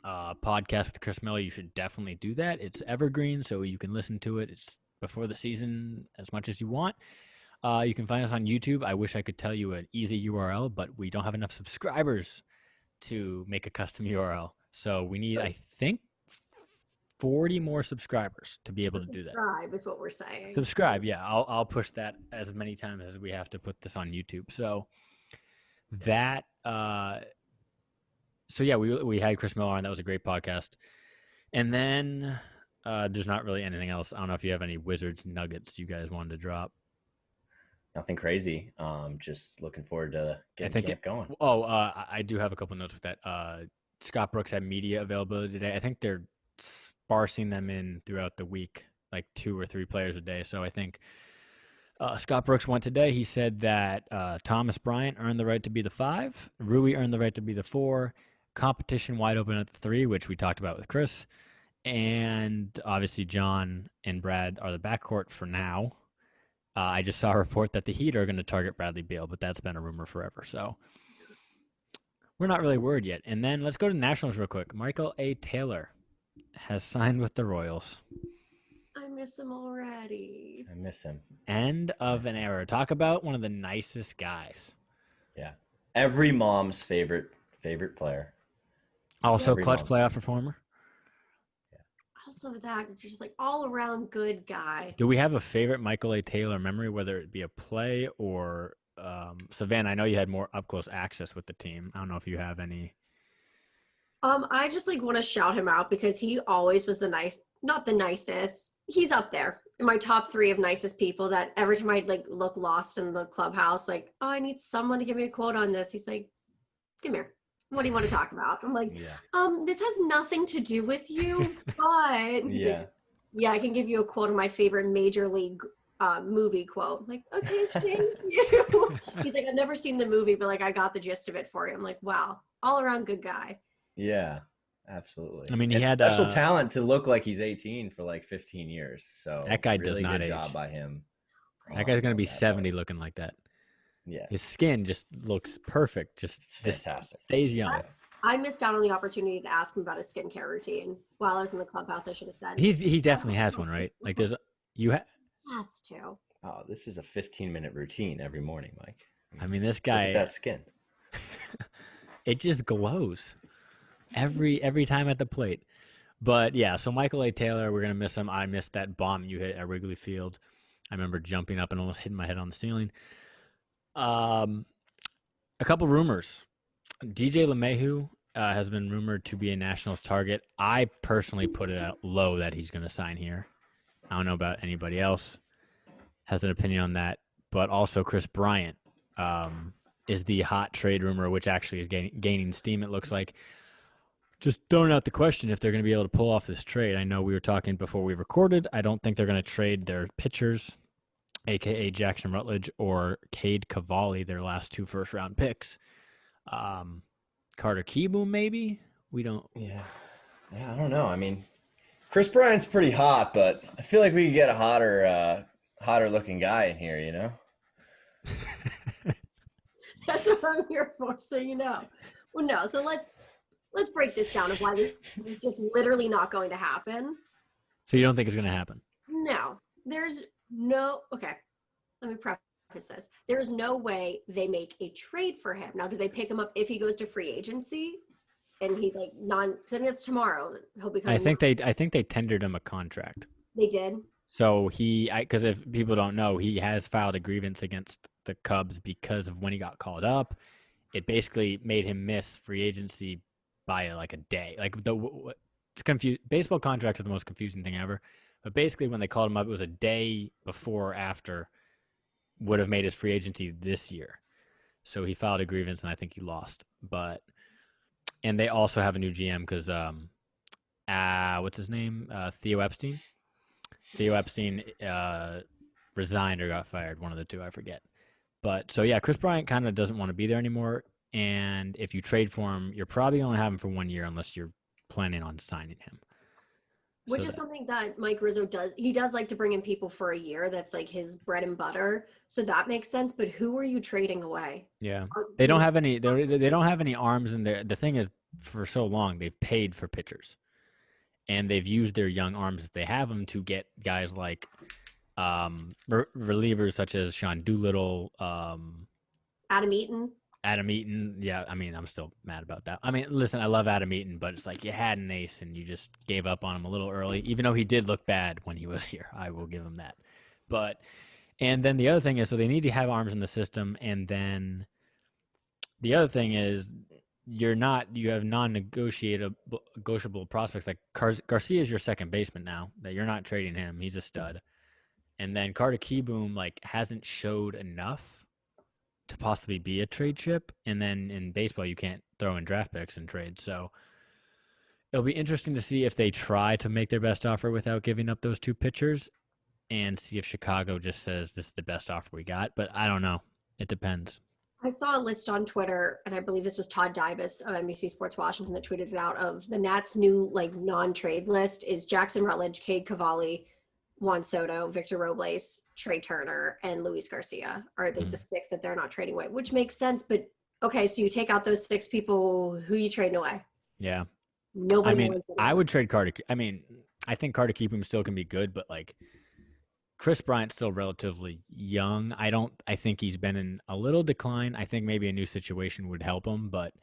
[SPEAKER 2] podcast with Chris Miller, you should definitely do that. It's evergreen, so you can listen to it. It's before the season as much as you want. You can find us on YouTube. I wish I could tell you an easy URL, but we don't have enough subscribers to make a custom URL. So we need, I think, 40 more subscribers to be able to do that.
[SPEAKER 3] Subscribe is what we're saying.
[SPEAKER 2] Subscribe, yeah. I'll push that as many times as we have to put this on YouTube. So that, so yeah, we had Chris Miller on. That was a great podcast. And then there's not really anything else. I don't know if you have any Wizards nuggets you guys wanted to drop.
[SPEAKER 1] Nothing crazy. Just looking forward to getting camp going.
[SPEAKER 2] I do have a couple notes with that. Scott Brooks had media availability today. I think they're sparsing them in throughout the week, like 2 or 3 players a day. So I think Scott Brooks went today. He said that Thomas Bryant earned the right to be the 5. Rui earned the right to be the 4. Competition wide open at the 3, which we talked about with Chris. And obviously John and Brad are the backcourt for now. I just saw a report that the Heat are going to target Bradley Beal, but that's been a rumor forever. So we're not really worried yet. And then let's go to the Nationals real quick. Michael A. Taylor has signed with the Royals.
[SPEAKER 3] I miss him already.
[SPEAKER 1] I miss him.
[SPEAKER 2] End of an era. Talk about one of the nicest guys.
[SPEAKER 1] Yeah. Every mom's favorite player.
[SPEAKER 2] Also clutch playoff performer.
[SPEAKER 3] Also that, just like all around good guy.
[SPEAKER 2] Do we have a favorite Michael A. Taylor memory, whether it be a play or Savannah? I know you had more up close access with the team. I don't know if you have any.
[SPEAKER 3] I just like want to shout him out because he always was not the nicest. He's up there in my top 3 of nicest people that every time I'd like look lost in the clubhouse, like, oh, I need someone to give me a quote on this. He's like, come here. What do you want to talk about? I'm like, this has nothing to do with you, but
[SPEAKER 1] yeah.
[SPEAKER 3] Like, yeah, I can give you a quote of my favorite Major League movie quote. I'm like, okay, thank you. He's like, I've never seen the movie, but like I got the gist of it for you. I'm like, wow, all around good guy.
[SPEAKER 1] Yeah, absolutely.
[SPEAKER 2] I mean, he had
[SPEAKER 1] special talent to look like he's 18 for like 15 years. So
[SPEAKER 2] that guy
[SPEAKER 1] really
[SPEAKER 2] does not
[SPEAKER 1] good
[SPEAKER 2] age.
[SPEAKER 1] Job by him.
[SPEAKER 2] That guy's gonna be 70 looking like that.
[SPEAKER 1] Yeah,
[SPEAKER 2] his skin just looks perfect. Just
[SPEAKER 1] fantastic.
[SPEAKER 2] Stays young.
[SPEAKER 3] I missed out on the opportunity to ask him about his skincare routine while I was in the clubhouse. I should have said.
[SPEAKER 2] He definitely has one, right? Like there's
[SPEAKER 3] has to.
[SPEAKER 1] Oh, this is a 15-minute routine every morning, Mike.
[SPEAKER 2] I mean, this guy.
[SPEAKER 1] Look at that skin.
[SPEAKER 2] It just glows every time at the plate. But yeah, so Michael A. Taylor, we're gonna miss him. I missed that bomb you hit at Wrigley Field. I remember jumping up and almost hitting my head on the ceiling. A couple rumors. DJ LeMahieu has been rumored to be a Nationals target. I personally put it out low that he's going to sign here. I don't know about anybody else has an opinion on that, but also Chris Bryant is the hot trade rumor, which actually is gaining steam, it looks like. Just throwing out the question if they're going to be able to pull off this trade. I know we were talking before we recorded. I don't think they're going to trade their pitchers, a.k.a. Jackson Rutledge or Cade Cavalli, their last 2 first-round picks. Carter Kieboom, maybe? We don't.
[SPEAKER 1] Yeah, I don't know. I mean, Chris Bryant's pretty hot, but I feel like we could get a hotter looking guy in here, you know?
[SPEAKER 3] That's what I'm here for, so you know. Well, no, so let's break this down of why this is just literally not going to happen.
[SPEAKER 2] So you don't think it's going to happen?
[SPEAKER 3] No. There's no, okay, let me preface this. There's no way they make a trade for him. Now, do they pick him up if he goes to free agency? And he like I think it's tomorrow. He'll be coming.
[SPEAKER 2] I think they tendered him a contract.
[SPEAKER 3] They did?
[SPEAKER 2] So because if people don't know, he has filed a grievance against the Cubs because of when he got called up. It basically made him miss free agency by like a day. Like it's confused. Baseball contracts are the most confusing thing ever. But basically, when they called him up, it was a day before or after would have made his free agency this year. So he filed a grievance, and I think he lost. And they also have a new GM because what's his name? Theo Epstein. Theo Epstein resigned or got fired. One of the two, I forget. But so yeah, Chris Bryant kind of doesn't want to be there anymore. And if you trade for him, you're probably going to have him for 1 year unless you're planning on signing him.
[SPEAKER 3] Which is something that Mike Rizzo does. He does like to bring in people for a year. That's like his bread and butter. So that makes sense. But who are you trading away?
[SPEAKER 2] Yeah, they don't have any. They don't have any arms in there. The thing is, for so long they've paid for pitchers, and they've used their young arms if they have them to get guys like relievers such as Sean Doolittle,
[SPEAKER 3] Adam Eaton.
[SPEAKER 2] Adam Eaton, yeah, I mean, I'm still mad about that. I mean, listen, I love Adam Eaton, but it's like you had an ace and you just gave up on him a little early, even though he did look bad when he was here. I will give him that. And then the other thing is, so they need to have arms in the system, and then the other thing is you have non-negotiable prospects. Like Garcia is your second baseman now, that you're not trading him. He's a stud. And then Carter Kieboom, like, hasn't showed enough to possibly be a trade chip, and then in baseball you can't throw in draft picks and trade. So it'll be interesting to see if they try to make their best offer without giving up those two pitchers, and see if Chicago just says this is the best offer we got. But I don't know. It depends.
[SPEAKER 3] I saw a list on Twitter, and I believe this was Todd Dybus of NBC Sports Washington that tweeted it out, of the Nats' new like non-trade list is Jackson Rutledge, Cade Cavalli, Juan Soto, Victor Robles, Trey Turner, and Luis Garcia are like the six that they're not trading away, which makes sense. But okay, so you take out those six people, who you trading away?
[SPEAKER 2] Yeah.
[SPEAKER 3] Nobody.
[SPEAKER 2] I mean, I would trade Carter. I mean, I think Carter Kieboom still can be good, but like Chris Bryant's still relatively young. I think he's been in a little decline. I think maybe a new situation would help him, but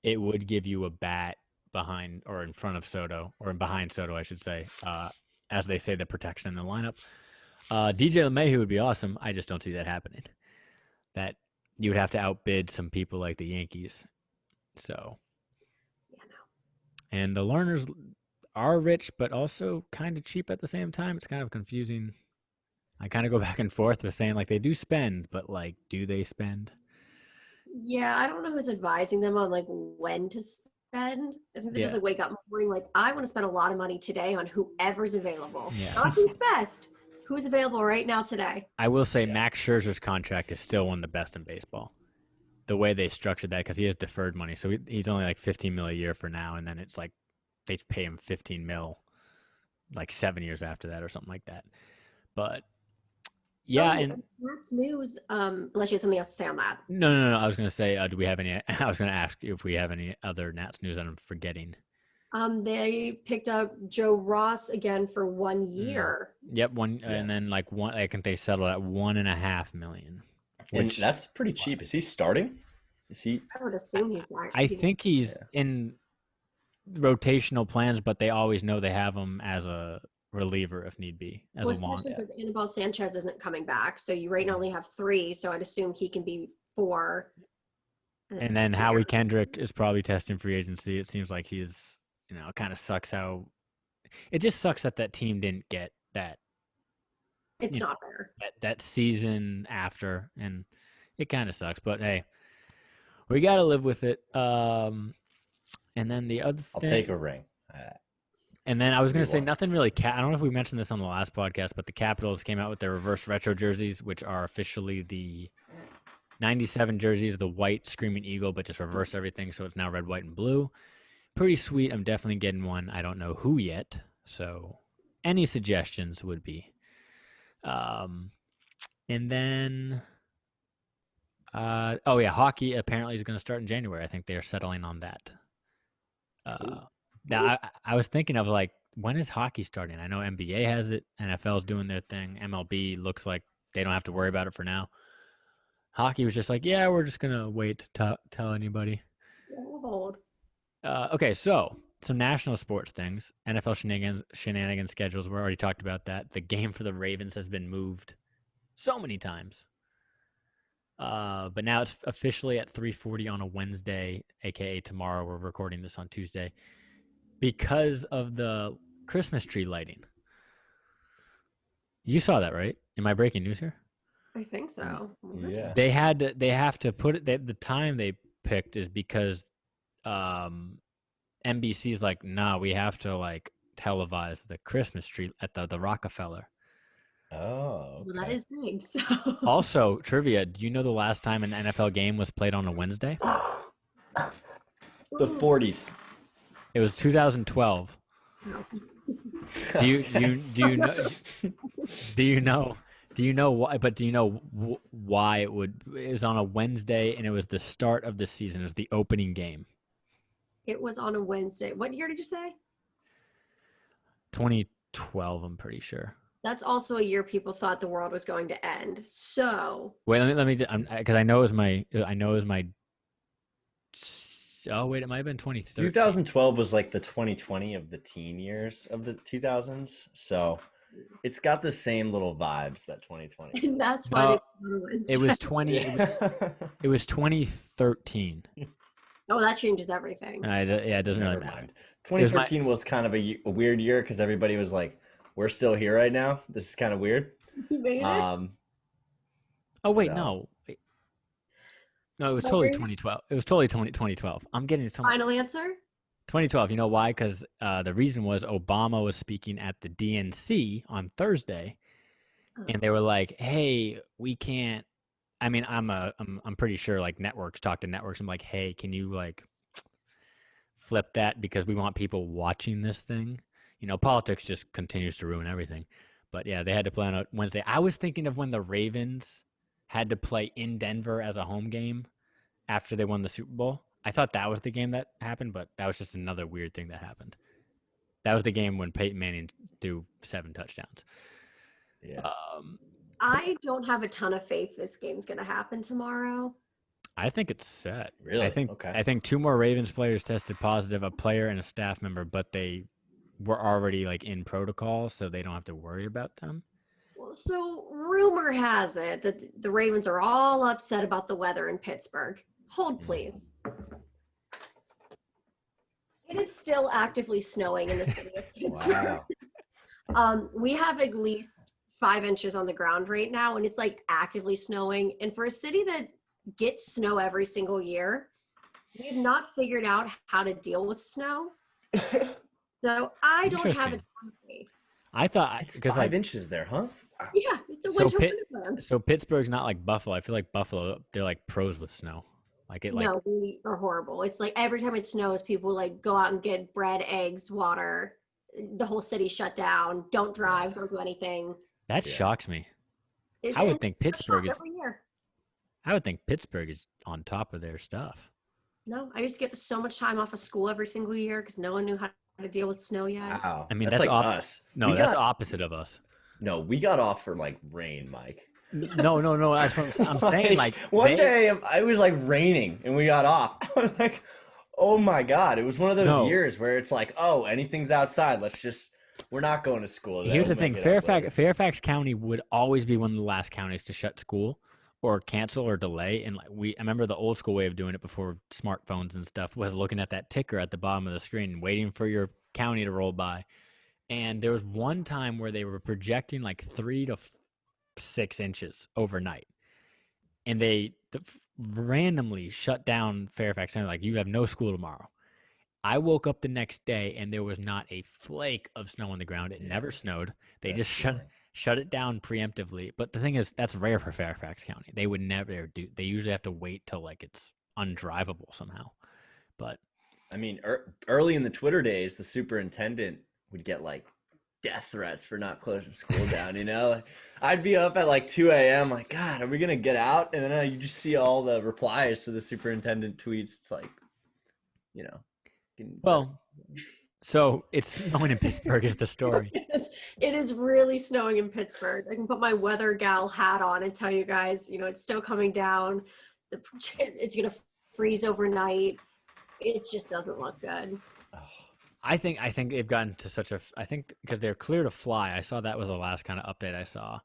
[SPEAKER 2] it would give you a bat behind or in front of Soto, or behind Soto, I should say. As they say, the protection in the lineup. DJ LeMahieu would be awesome. I just don't see that happening. That you would have to outbid some people like the Yankees. So,
[SPEAKER 3] yeah, no.
[SPEAKER 2] And the Lerners are rich, but also kind of cheap at the same time. It's kind of confusing. I kind of go back and forth with saying like they do spend, but like, do they spend?
[SPEAKER 3] Yeah, I don't know who's advising them on like when to spend. I think they just like wake up in the morning like, I want to spend a lot of money today on whoever's available.
[SPEAKER 2] Yeah.
[SPEAKER 3] Not who's best. Who's available right now today.
[SPEAKER 2] I will say Max Scherzer's contract is still one of the best in baseball. The way they structured that, because he has deferred money. So he's only like $15 million a year for now, and then it's like they pay him $15 million like 7 years after that or something like that. But yeah, and
[SPEAKER 3] that's news. Unless you had something else to say on that.
[SPEAKER 2] No. I was going to say, do we have any? I was going to ask you if we have any other Nats news that I'm forgetting.
[SPEAKER 3] They picked up Joe Ross again for 1 year.
[SPEAKER 2] Yep, and then like one. I think they settled at $1.5 million.
[SPEAKER 1] And that's pretty cheap. Is he starting?
[SPEAKER 3] I would assume he's not.
[SPEAKER 2] I think he's in rotational plans, but they always know they have him as a reliever if need be.
[SPEAKER 3] Especially because Anibal Sanchez isn't coming back, so you right now only have 3. So I'd assume he can be 4.
[SPEAKER 2] And then Howie Kendrick is probably testing free agency. It seems like he's, it kind of sucks how. It just sucks that team didn't get that.
[SPEAKER 3] It's not fair.
[SPEAKER 2] That season after, and it kind of sucks. But hey, we got to live with it. And then the other thing,
[SPEAKER 1] I'll take a ring.
[SPEAKER 2] And then I was going to say nothing really. I don't know if we mentioned this on the last podcast, but the Capitals came out with their reverse retro jerseys, which are officially the 97 jerseys, the white Screaming Eagle, but just reverse everything, so it's now red, white, and blue. Pretty sweet. I'm definitely getting one. I don't know who yet, so any suggestions would be. And then, hockey apparently is going to start in January. I think they are settling on that. Now, I was thinking of like, when is hockey starting? I know NBA has it. NFL's doing their thing. MLB looks like they don't have to worry about it for now. Hockey was just like, yeah, we're just going to wait to tell anybody. Okay, so some national sports things. NFL shenanigans schedules. We already talked about that. The game for the Ravens has been moved so many times. But now it's officially at 3:40 on a Wednesday, a.k.a. tomorrow. We're recording this on Tuesday. because of the Christmas tree lighting. You saw that, right? Am I breaking news here?
[SPEAKER 3] I think so.
[SPEAKER 1] Yeah.
[SPEAKER 2] They have to put it. The time they picked is because NBC's like, nah, we have to like televise the Christmas tree at the Rockefeller.
[SPEAKER 1] Oh,
[SPEAKER 3] Well, that
[SPEAKER 1] okay.
[SPEAKER 3] is big. So
[SPEAKER 2] Also, trivia: do you know the last time an NFL game was played on a Wednesday?
[SPEAKER 1] The 40s.
[SPEAKER 2] It was 2012. Do you know why? But do you know why it was on a Wednesday and it was the start of the season? It was the opening game.
[SPEAKER 3] it was on a Wednesday. What year did you say?
[SPEAKER 2] 2012, I'm pretty sure.
[SPEAKER 3] That's also a year people thought the world was going to end. So
[SPEAKER 2] Wait, let me because I know it was my oh wait, it might have been 2013.
[SPEAKER 1] 2012 was like the 2020 of the teen years of the 2000s. So it's got the same little vibes that 2020.
[SPEAKER 3] and that's why
[SPEAKER 2] No,
[SPEAKER 3] they put it on a Wednesday.
[SPEAKER 2] It was 20. It was 2013.
[SPEAKER 3] Oh, that changes everything.
[SPEAKER 2] Yeah, it doesn't really
[SPEAKER 1] Never
[SPEAKER 2] matter.
[SPEAKER 1] mind. 2013 was kind of a weird year because everybody was like, "We're still here right now. This is kind of weird."
[SPEAKER 3] You made it?
[SPEAKER 2] Oh wait,
[SPEAKER 1] So-
[SPEAKER 2] no. Wait. No, it was
[SPEAKER 3] Oh,
[SPEAKER 2] totally
[SPEAKER 3] really?
[SPEAKER 2] 2012. It was totally 2012. I'm getting some
[SPEAKER 3] Final answer?
[SPEAKER 2] 2012. You know why? Because the reason was Obama was speaking at the DNC on Thursday, and they were like, "Hey, we can't." I mean, I'm pretty sure like networks talk to networks. I'm like, "Hey, can you like flip that because we want people watching this thing?" You know, politics just continues to ruin everything. But yeah, they had to play on a Wednesday. I was thinking of when the Ravens had to play in Denver as a home game after they won the Super Bowl. I thought that was the game that happened, but that was just another weird thing that happened. That was the game when Peyton Manning threw 7 touchdowns.
[SPEAKER 1] Yeah.
[SPEAKER 3] I don't have a ton of faith this game's going to happen tomorrow.
[SPEAKER 2] I think it's set.
[SPEAKER 1] Really?
[SPEAKER 2] I
[SPEAKER 1] Okay.
[SPEAKER 2] think 2 more Ravens players tested positive, a player and a staff member, but they were already like in protocol, so they don't have to worry about them.
[SPEAKER 3] So rumor has it that the Ravens are all upset about the weather in Pittsburgh. Hold, please. It is still actively snowing in the city of Pittsburgh.
[SPEAKER 1] Wow.
[SPEAKER 3] We have at least 5 inches on the ground right now, and it's like actively snowing. And for a city that gets snow every single year, we have not figured out how to deal with snow. So I don't have a ton
[SPEAKER 2] Interesting.
[SPEAKER 3] of faith.
[SPEAKER 2] I thought
[SPEAKER 1] It's
[SPEAKER 2] because
[SPEAKER 1] 5
[SPEAKER 2] like
[SPEAKER 1] inches there, huh?
[SPEAKER 3] Yeah, it's a
[SPEAKER 2] So
[SPEAKER 3] winter
[SPEAKER 2] Pitt-
[SPEAKER 3] wonderland.
[SPEAKER 2] so Pittsburgh's not like Buffalo. I feel like Buffalo, they're like pros with snow. Like it like
[SPEAKER 3] No, we are horrible. It's like every time it snows, people like go out and get bread, eggs, water. The whole city shut down. Don't drive. Don't do anything.
[SPEAKER 2] that
[SPEAKER 1] Yeah.
[SPEAKER 2] shocks me.
[SPEAKER 3] It-
[SPEAKER 2] I would
[SPEAKER 3] and
[SPEAKER 2] think
[SPEAKER 3] it's a
[SPEAKER 2] Pittsburgh
[SPEAKER 3] shock
[SPEAKER 2] is
[SPEAKER 3] every year.
[SPEAKER 2] I would think Pittsburgh is on top of their stuff.
[SPEAKER 3] No, I used to get so much time off of school every single year because no one knew how to deal with snow yet.
[SPEAKER 1] Wow.
[SPEAKER 2] I mean,
[SPEAKER 1] that's
[SPEAKER 2] that's
[SPEAKER 1] like
[SPEAKER 2] op-
[SPEAKER 1] us.
[SPEAKER 2] No,
[SPEAKER 1] We
[SPEAKER 2] that's
[SPEAKER 1] got-
[SPEAKER 2] opposite of us.
[SPEAKER 1] No, we got off for like rain, Mike.
[SPEAKER 2] No. That's what I'm saying. Like
[SPEAKER 1] one
[SPEAKER 2] they-
[SPEAKER 1] day it was like raining and we got off. I was like, oh my God. It was one of those
[SPEAKER 2] No.
[SPEAKER 1] years where it's like, oh, anything's outside. We're not going to school.
[SPEAKER 2] Here's the
[SPEAKER 1] We'll
[SPEAKER 2] thing:
[SPEAKER 1] make it up later.
[SPEAKER 2] Fairfax County would always be one of the last counties to shut school or cancel or delay. And like I remember the old school way of doing it before smartphones and stuff was looking at that ticker at the bottom of the screen, waiting for your county to roll by. And there was one time where they were projecting like 3 to 6 inches overnight, and they randomly shut down Fairfax County. Like, you have no school tomorrow. I woke up the next day and there was not a flake of snow on the ground. It never snowed. They
[SPEAKER 1] That's
[SPEAKER 2] just
[SPEAKER 1] scary.
[SPEAKER 2] shut it down preemptively. But the thing is, that's rare for Fairfax County. They would never do. They usually have to wait till like it's undrivable somehow. But
[SPEAKER 1] I mean, early in the Twitter days, the superintendent would get like death threats for not closing school down. Like, I'd be up at like 2 a.m. like, God, are we gonna get out? And then you just see all the replies to the superintendent tweets. It's like,
[SPEAKER 2] well, so it's snowing in Pittsburgh is the story.
[SPEAKER 3] It is really snowing in Pittsburgh. I can put my weather gal hat on and tell you guys, it's still coming down. It's going to freeze overnight. It just doesn't look good.
[SPEAKER 2] I think they've gotten to such a. I think because they're clear to fly. I saw that was the last kind of update I saw.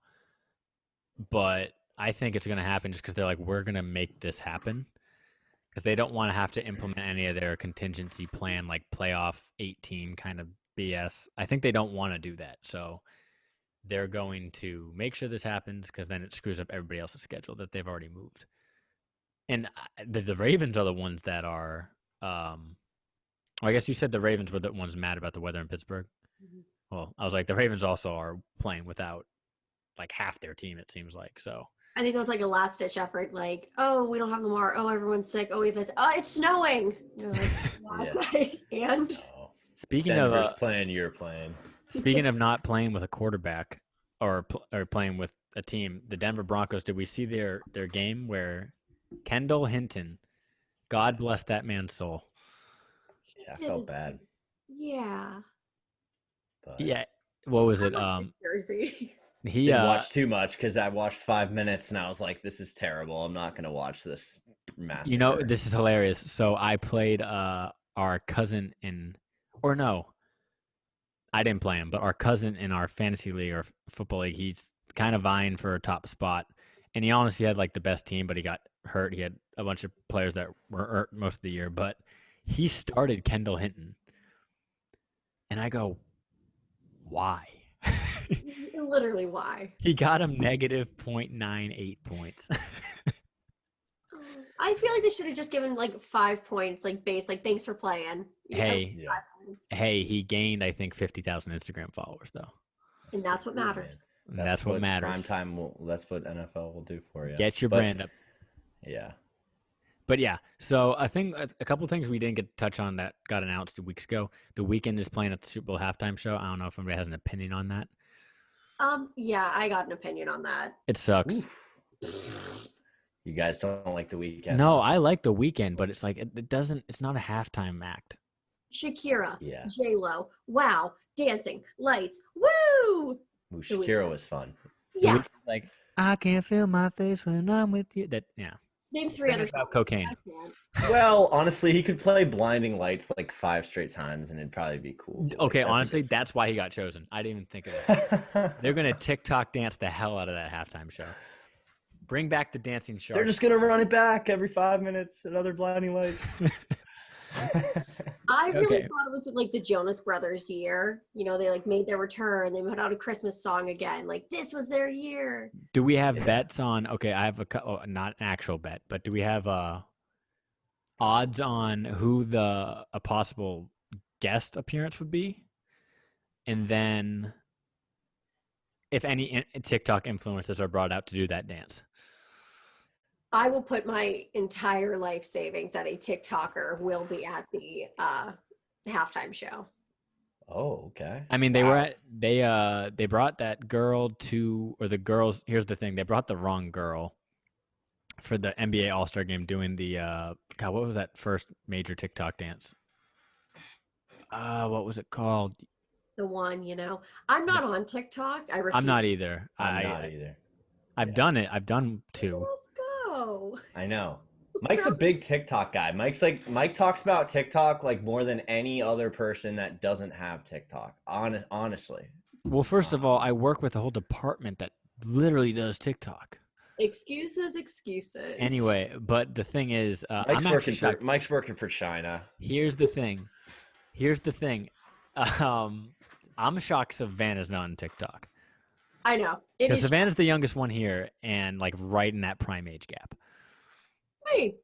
[SPEAKER 2] But I think it's going to happen just because they're like, we're going to make this happen. because they don't want to have to implement any of their contingency plan, like playoff 18 kind of BS. I think they don't want to do that. So they're going to make sure this happens because then it screws up everybody else's schedule that they've already moved. And the Ravens are the ones that are well, I guess you said the Ravens were the ones mad about the weather in Pittsburgh.
[SPEAKER 3] Mhm.
[SPEAKER 2] Well, I was like, the Ravens also are playing without like half their team, it seems like. So
[SPEAKER 3] I think it was like a last ditch effort. Like, oh, we don't have Lamar. Oh, everyone's sick. Oh, we have this. Oh, it's snowing. You're like,
[SPEAKER 1] Yeah.
[SPEAKER 3] okay. And
[SPEAKER 1] Oh,
[SPEAKER 2] speaking
[SPEAKER 1] Denver's
[SPEAKER 2] of
[SPEAKER 1] playing, you're playing.
[SPEAKER 2] speaking of not playing with a quarterback or playing with a team, the Denver Broncos, did we see their game where Kendall Hinton, God bless that man's soul.
[SPEAKER 1] Yeah, I felt bad.
[SPEAKER 3] Yeah.
[SPEAKER 1] But
[SPEAKER 2] Yeah, what was it?
[SPEAKER 3] Jersey.
[SPEAKER 2] He
[SPEAKER 1] didn't watch too much because I watched 5 minutes and I was like, this is terrible. I'm not going to watch this massacre.
[SPEAKER 2] You know, this is hilarious. So I played our cousin I didn't play him, but our cousin in our fantasy league or football league, he's kind of vying for a top spot. And he honestly had like the best team, but he got hurt. He had a bunch of players that were hurt most of the year, but he started Kendall Hinton. And I go, why?
[SPEAKER 3] Literally, why?
[SPEAKER 2] He got him negative 0.98 points.
[SPEAKER 3] I feel like they should have just given like 5 points, like base, like thanks for playing.
[SPEAKER 2] Hey,
[SPEAKER 1] Yeah.
[SPEAKER 3] 5 points.
[SPEAKER 2] hey, he gained, I think, 50,000 Instagram followers, though.
[SPEAKER 3] And that's what matters.
[SPEAKER 2] And that's what matters.
[SPEAKER 1] Prime time that's what NFL will do for you.
[SPEAKER 2] Get your brand up.
[SPEAKER 1] Yeah.
[SPEAKER 2] But yeah, so I think a couple things we didn't get to touch on that got announced 2 weeks ago. The Weeknd is playing at the Super Bowl halftime show. I don't know if anybody has an opinion on that.
[SPEAKER 3] Yeah, I got an opinion on that.
[SPEAKER 2] It sucks.
[SPEAKER 1] Oof. You guys don't like the Weeknd?
[SPEAKER 2] No, I like the Weeknd, but it's like it doesn't. It's not a halftime act.
[SPEAKER 3] Shakira,
[SPEAKER 1] Yeah.
[SPEAKER 3] J-Lo, wow, dancing, lights, woo!
[SPEAKER 1] Ooh, Shakira was fun.
[SPEAKER 3] Yeah,
[SPEAKER 2] Like I can't feel my face when I'm with you. That
[SPEAKER 3] name 3 other
[SPEAKER 2] about
[SPEAKER 3] songs.
[SPEAKER 2] cocaine.
[SPEAKER 3] I can't.
[SPEAKER 1] Well, honestly, he could play Blinding Lights like 5 straight times and it'd probably be cool.
[SPEAKER 2] Okay,
[SPEAKER 1] Like,
[SPEAKER 2] honestly,
[SPEAKER 1] that's
[SPEAKER 2] that's why he got chosen. I didn't even think of
[SPEAKER 1] a
[SPEAKER 2] it.
[SPEAKER 1] good-
[SPEAKER 2] They're gonna TikTok dance the hell out of that halftime show. Bring back the dancing shark.
[SPEAKER 1] They're just gonna run it back every 5 minutes. Another Blinding Lights.
[SPEAKER 3] I really
[SPEAKER 2] Okay.
[SPEAKER 3] thought it was like the Jonas Brothers year. You know, they like made their return. They put out a Christmas song again. Like this was their year.
[SPEAKER 2] Do we have
[SPEAKER 1] Yeah.
[SPEAKER 2] bets on? Okay, I have not an actual bet, but do we have odds on who a possible guest appearance would be, and then if any TikTok influencers are brought out to do that dance?
[SPEAKER 3] I will put my entire life savings that a TikToker will be at the halftime show.
[SPEAKER 1] Oh, okay.
[SPEAKER 2] I mean, they were
[SPEAKER 1] Wow.
[SPEAKER 2] at they brought that girl to, or the girls. Here's the thing: they brought the wrong girl for the NBA All-Star game doing the God, what was that first major TikTok dance? What was it called?
[SPEAKER 3] The one, you know, I'm not on TikTok. I refuse.
[SPEAKER 2] I'm not either.
[SPEAKER 1] I'm not either.
[SPEAKER 2] I've
[SPEAKER 1] Yeah.
[SPEAKER 2] done it. I've done 2.
[SPEAKER 3] Let's go.
[SPEAKER 1] I know. Mike's a big TikTok guy. Mike talks about TikTok like more than any other person that doesn't have TikTok. Honestly.
[SPEAKER 2] Well, first of all, I work with a whole department that literally does TikTok.
[SPEAKER 3] Excuses, excuses.
[SPEAKER 2] Anyway, but the thing is,
[SPEAKER 1] Mike's
[SPEAKER 2] I'm
[SPEAKER 1] working
[SPEAKER 2] actually shocked.
[SPEAKER 1] Mike's working for China.
[SPEAKER 2] Here's the thing. I'm shocked Savannah's not on TikTok.
[SPEAKER 3] I know. It
[SPEAKER 2] Because
[SPEAKER 3] is.
[SPEAKER 2] Savannah's the youngest one here and like right in that prime age gap.
[SPEAKER 3] Me.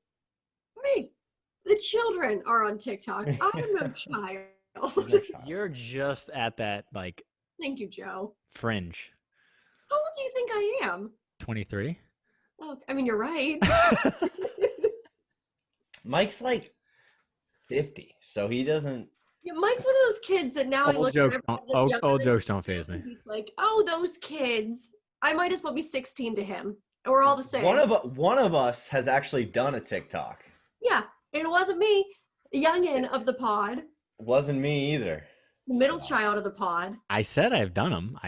[SPEAKER 3] The children are on TikTok. I'm no child.
[SPEAKER 2] You're just at that like
[SPEAKER 3] Thank you, Joe.
[SPEAKER 2] fringe.
[SPEAKER 3] How old do you think I am?
[SPEAKER 2] 23?
[SPEAKER 3] Oh, I mean, you're right.
[SPEAKER 1] Mike's like 50, so he doesn't.
[SPEAKER 3] Yeah, Mike's one of those kids that now I
[SPEAKER 2] Old
[SPEAKER 3] look
[SPEAKER 2] jokes
[SPEAKER 3] at
[SPEAKER 2] don't,
[SPEAKER 3] everyone that's younger
[SPEAKER 2] old
[SPEAKER 3] than
[SPEAKER 2] jokes don't phase me.
[SPEAKER 3] me. He's like, oh, those kids. I might as well be 16 to him. And we're all the same.
[SPEAKER 1] One of us has actually done a TikTok.
[SPEAKER 3] Yeah, and it wasn't me, the youngin of the pod,
[SPEAKER 1] Wasn't me either.
[SPEAKER 3] the middle child of the pod.
[SPEAKER 2] I said I've done them.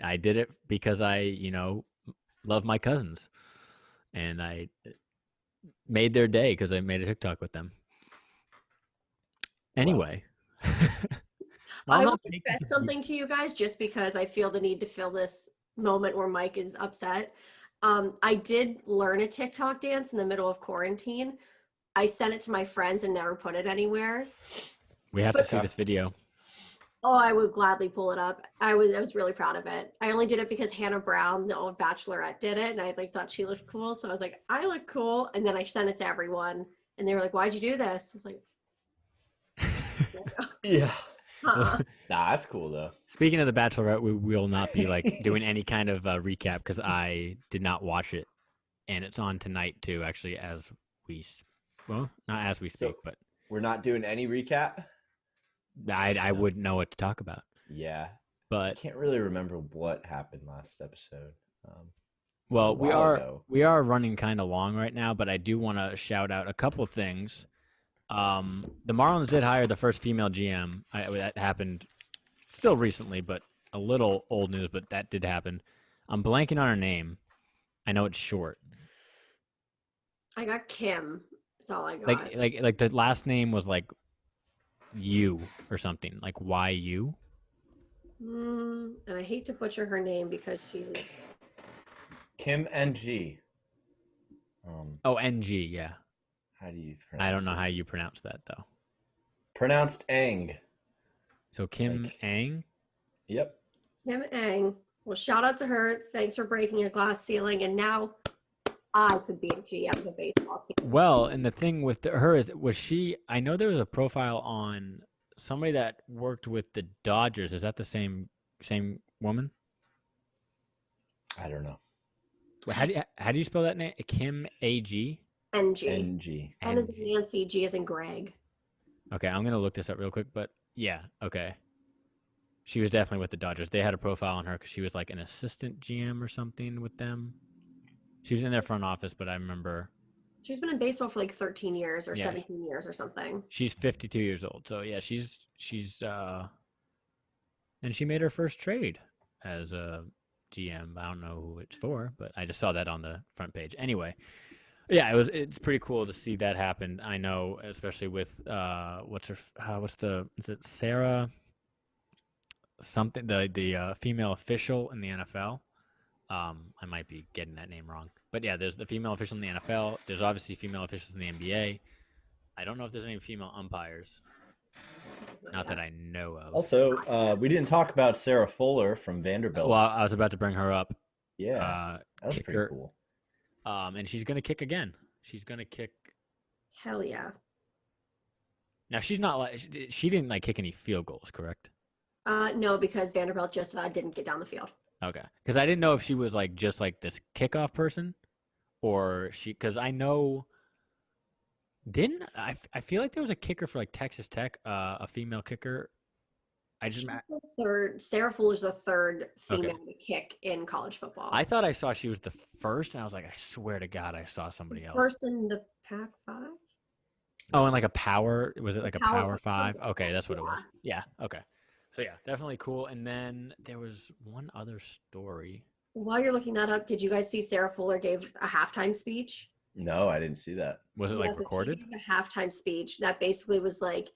[SPEAKER 2] I did it because I, love my cousins. And I made their day because I made a TikTok with them. Anyway.
[SPEAKER 3] I will confess something to you guys just because I feel the need to fill this moment where Mike is upset. I did learn a TikTok dance in the middle of quarantine. I sent it to my friends and never put it anywhere.
[SPEAKER 2] We have to see this video.
[SPEAKER 3] Oh, I would gladly pull it up. I was really proud of it. I only did it because Hannah Brown, the old Bachelorette, did it, and I like thought she looked cool. So I was like, I look cool, and then I sent it to everyone, and they were like, "Why'd you do this?" I was like,
[SPEAKER 1] Yeah.
[SPEAKER 3] uh-uh.
[SPEAKER 1] Nah, that's cool though.
[SPEAKER 2] Speaking of the Bachelorette, we will not be like doing any kind of recap because I did not watch it, and it's on tonight too. Actually, not as we speak, but
[SPEAKER 1] we're not doing any recap.
[SPEAKER 2] I wouldn't know what to talk about.
[SPEAKER 1] Yeah,
[SPEAKER 2] but
[SPEAKER 1] I can't really remember what happened last episode.
[SPEAKER 2] Well, we are running kind of long right now, but I do want to shout out a couple things. The Marlins did hire the first female GM. That happened still recently, but a little old news, but that did happen. I'm blanking on her name. I know it's short.
[SPEAKER 3] I got Kim. That's all I got.
[SPEAKER 2] Like the last name was like U or something, like YU.
[SPEAKER 3] And I hate to butcher her name because she was
[SPEAKER 1] Kim NG.
[SPEAKER 2] NG, yeah.
[SPEAKER 1] How do you pronounce
[SPEAKER 2] I don't know how you pronounce that though.
[SPEAKER 1] Pronounced Ang.
[SPEAKER 2] So Kim Ang?
[SPEAKER 1] Yep.
[SPEAKER 3] Kim Ang. Well, shout out to her. Thanks for breaking a glass ceiling. And now I could be a GM of a baseball team.
[SPEAKER 2] Well, and the thing with her is, I know there was a profile on somebody that worked with the Dodgers. Is that the same woman?
[SPEAKER 1] I don't know.
[SPEAKER 2] Well, how do you spell that name? Kim AG?
[SPEAKER 3] NG.
[SPEAKER 1] NG.
[SPEAKER 3] N is in Nancy, G is in Greg.
[SPEAKER 2] Okay, I'm going to look this up real quick, but yeah, okay. She was definitely with the Dodgers. They had a profile on her because she was like an assistant GM or something with them. She was in their front office, but I remember.
[SPEAKER 3] She's been in baseball for like 13 years or 17 years or something.
[SPEAKER 2] She's 52 years old. So yeah, she's and she made her first trade as a GM. I don't know who it's for, but I just saw that on the front page. Anyway, yeah, it's pretty cool to see that happen. I know, especially with is it Sarah something, the female official in the NFL. I might be getting that name wrong, but yeah, there's the female official in the NFL. There's obviously female officials in the NBA. I don't know if there's any female umpires. Not that I know of.
[SPEAKER 1] Also, we didn't talk about Sarah Fuller from Vanderbilt.
[SPEAKER 2] Well, I was about to bring her up.
[SPEAKER 1] Yeah, that was pretty cool.
[SPEAKER 2] And she's going to kick again. She's going to kick.
[SPEAKER 3] Hell yeah.
[SPEAKER 2] Now, she's not like, she didn't like kick any field goals, correct?
[SPEAKER 3] No, because Vanderbilt just didn't get down the field.
[SPEAKER 2] Okay. Because I didn't know if she was like just like this kickoff person or because I know, I feel like there was a kicker for like Texas Tech, a female kicker.
[SPEAKER 3] She's the third. Sarah Fuller's the third female to kick in college football.
[SPEAKER 2] I thought I saw she was the first, and I was like, I swear to God, I saw somebody else.
[SPEAKER 3] First in the Pac-5?
[SPEAKER 2] Oh, and like a power, was it like a Power 5? Okay, that's what it was. Yeah, okay. So yeah, definitely cool. And then there was one other story.
[SPEAKER 3] While you're looking that up, did you guys see Sarah Fuller gave a halftime speech?
[SPEAKER 1] No, I didn't see that.
[SPEAKER 2] Was it like recorded?
[SPEAKER 3] She gave a halftime speech that basically was like,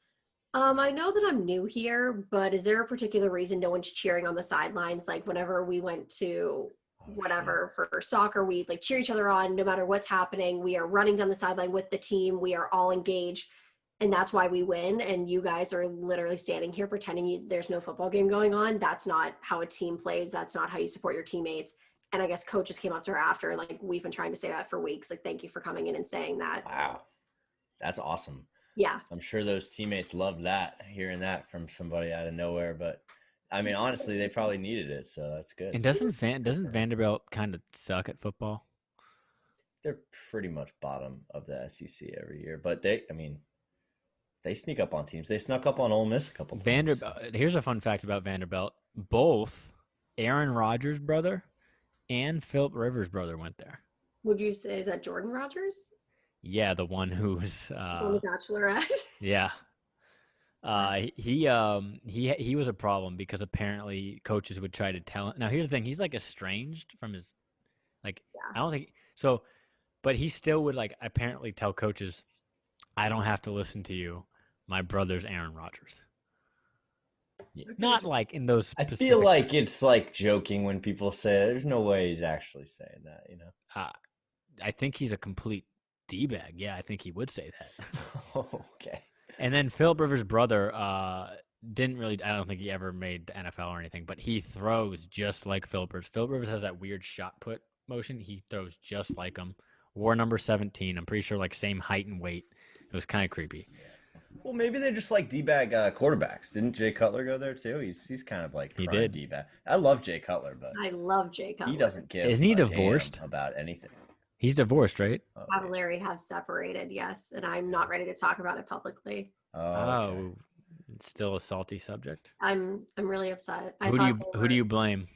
[SPEAKER 3] I know that I'm new here, but is there a particular reason no one's cheering on the sidelines? Like whenever we went to for soccer, we like cheer each other on no matter what's happening. We are running down the sideline with the team. We are all engaged. And that's why we win. And you guys are literally standing here pretending there's no football game going on. That's not how a team plays. That's not how you support your teammates. And I guess coaches came up to her after, like, we've been trying to say that for weeks. Like, thank you for coming in and saying that.
[SPEAKER 1] Wow. That's awesome.
[SPEAKER 3] Yeah.
[SPEAKER 1] I'm sure those teammates loved that, hearing that from somebody out of nowhere. But, I mean, honestly, they probably needed it, so that's good.
[SPEAKER 2] And doesn't Vanderbilt kind of suck at football?
[SPEAKER 1] They're pretty much bottom of the SEC every year. But they sneak up on teams. They snuck up on Ole Miss a couple times.
[SPEAKER 2] Here's a fun fact about Vanderbilt. Both Aaron Rodgers' brother and Philip Rivers' brother went there.
[SPEAKER 3] Would you say, is that Jordan Rodgers?
[SPEAKER 2] Yeah, the one who's
[SPEAKER 3] on The Bachelorette.
[SPEAKER 2] Yeah. He was a problem because apparently coaches would try to tell him. Now here's the thing, he's like estranged from his, like, yeah. I don't think so, but he still would like apparently tell coaches, I don't have to listen to you. My brother's Aaron Rodgers. Yeah. Not like in those specific...
[SPEAKER 1] I feel like it's like joking when people say it. There's no way he's actually saying that, you know.
[SPEAKER 2] I think he's a complete D-bag. Yeah, I think he would say that.
[SPEAKER 1] Okay.
[SPEAKER 2] And then Philip Rivers' brother didn't really. I don't think he ever made the NFL or anything, but he throws just like Philip Rivers. Philip Rivers has that weird shot put motion. He throws just like him. Wore number 17. I'm pretty sure like same height and weight. It was kind of creepy.
[SPEAKER 1] Well, maybe they're just like D-bag quarterbacks. Didn't Jay Cutler go there too? He's kind of like
[SPEAKER 2] He
[SPEAKER 1] prime
[SPEAKER 2] did.
[SPEAKER 1] D-bag. I love Jay Cutler, but
[SPEAKER 3] I love Jay Cutler.
[SPEAKER 1] he doesn't give
[SPEAKER 2] Isn't he
[SPEAKER 1] a damn
[SPEAKER 2] divorced?
[SPEAKER 1] about anything.
[SPEAKER 2] He's divorced, right?
[SPEAKER 1] Oh,
[SPEAKER 3] Cavallari have separated, yes, and I'm not ready to talk about it publicly.
[SPEAKER 1] okay.
[SPEAKER 2] It's still a salty subject.
[SPEAKER 3] I'm really upset.
[SPEAKER 2] Who do you blame?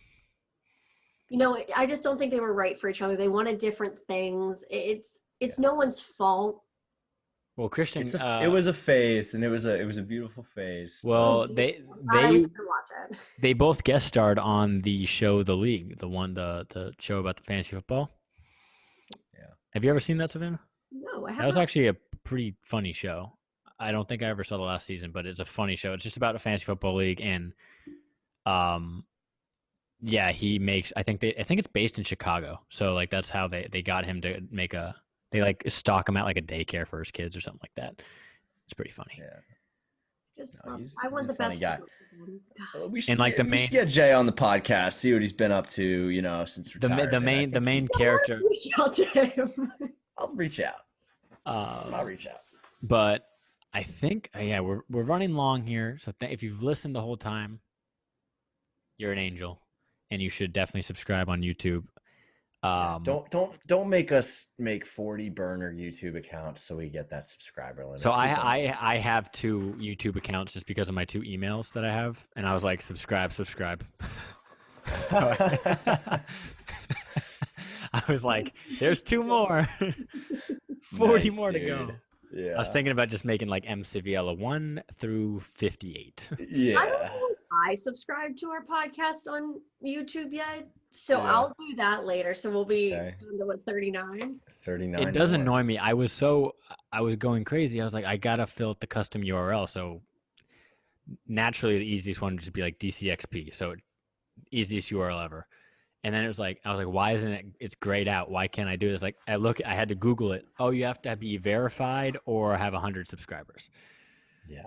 [SPEAKER 3] You know, I just don't think they were right for each other. They wanted different things. It's no one's fault.
[SPEAKER 2] Well, Christian,
[SPEAKER 1] it was a phase, and it was a beautiful phase.
[SPEAKER 2] Well,
[SPEAKER 3] I was gonna watch it.
[SPEAKER 2] they both guest starred on the show The League, the show about the fantasy football.
[SPEAKER 1] Yeah.
[SPEAKER 2] Have you ever seen that, Savannah?
[SPEAKER 3] No, I
[SPEAKER 2] That
[SPEAKER 3] haven't.
[SPEAKER 2] was actually a pretty funny show. I don't think I ever saw the last season, but it's a funny show. It's just about a fantasy football league, and yeah, he makes. I think it's based in Chicago, so like that's how they got him to make a. They like stock him at like a daycare for his kids or something like that. It's pretty funny.
[SPEAKER 1] Yeah.
[SPEAKER 3] I want the best
[SPEAKER 1] guy. We should,
[SPEAKER 2] And like
[SPEAKER 1] we should get Jay on the podcast, see what he's been up to, since retirement.
[SPEAKER 2] The main character.
[SPEAKER 3] Reach out to him.
[SPEAKER 1] I'll reach out. I'll reach out.
[SPEAKER 2] But I think we're running long here, so if you've listened the whole time, you're an angel, and you should definitely subscribe on YouTube.
[SPEAKER 1] Don't make us make 40 burner YouTube accounts so we get that subscriber limit.
[SPEAKER 2] So I have 2 YouTube accounts just because of my 2 emails that I have, and I was like, subscribe. I was like, there's 2 more, 40
[SPEAKER 1] Nice,
[SPEAKER 2] more to
[SPEAKER 1] dude.
[SPEAKER 2] go.
[SPEAKER 1] Yeah.
[SPEAKER 2] I was thinking about just making like M. Civiella 1 through 58.
[SPEAKER 1] Yeah.
[SPEAKER 3] I don't know if I subscribe to our podcast on YouTube yet, so
[SPEAKER 1] Yeah.
[SPEAKER 3] I'll do that later. So we'll be
[SPEAKER 1] Okay.
[SPEAKER 3] down to what, 39?
[SPEAKER 1] 39.
[SPEAKER 2] It does
[SPEAKER 1] more.
[SPEAKER 2] annoy me. I was going crazy. I was like, I gotta fill out the custom URL. So naturally, the easiest one would just be like DCXP. So easiest URL ever. And then I was like, why isn't it? It's grayed out. Why can't I do this? Like, I had to Google it. Oh, you have to be verified or have 100 subscribers.
[SPEAKER 1] Yeah.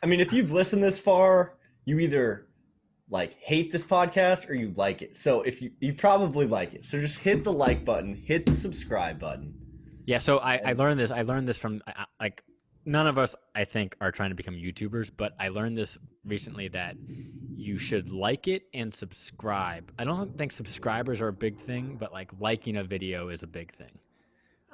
[SPEAKER 1] I mean, if you've listened this far, you either like hate this podcast or you like it. So if you probably like it. So just hit the like button, hit the subscribe button.
[SPEAKER 2] Yeah. So I learned this. I learned this from like none of us, I think, are trying to become YouTubers, but I learned this recently that you should like it and subscribe. I don't think subscribers are a big thing, but like liking a video is a big thing.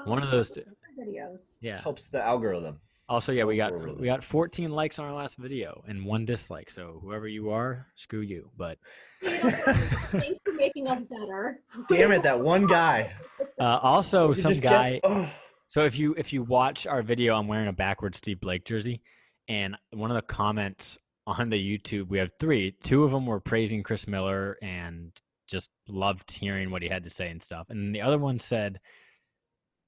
[SPEAKER 2] One of those two.
[SPEAKER 3] Videos.
[SPEAKER 2] Yeah.
[SPEAKER 1] Helps the algorithm.
[SPEAKER 2] Also, yeah, we
[SPEAKER 1] Algorithm.
[SPEAKER 2] got 14 likes on our last video and 1 dislike. So whoever you are, screw you. But
[SPEAKER 3] Thanks for making us better.
[SPEAKER 1] Damn it, that one guy.
[SPEAKER 2] also
[SPEAKER 1] You
[SPEAKER 2] some
[SPEAKER 1] just
[SPEAKER 2] guy.
[SPEAKER 1] Ugh.
[SPEAKER 2] So if you watch our video, I'm wearing a backwards Steve Blake jersey, and one of the comments on the YouTube, we have 3. 2 of them were praising Chris Miller and just loved hearing what he had to say and stuff. And the other one said,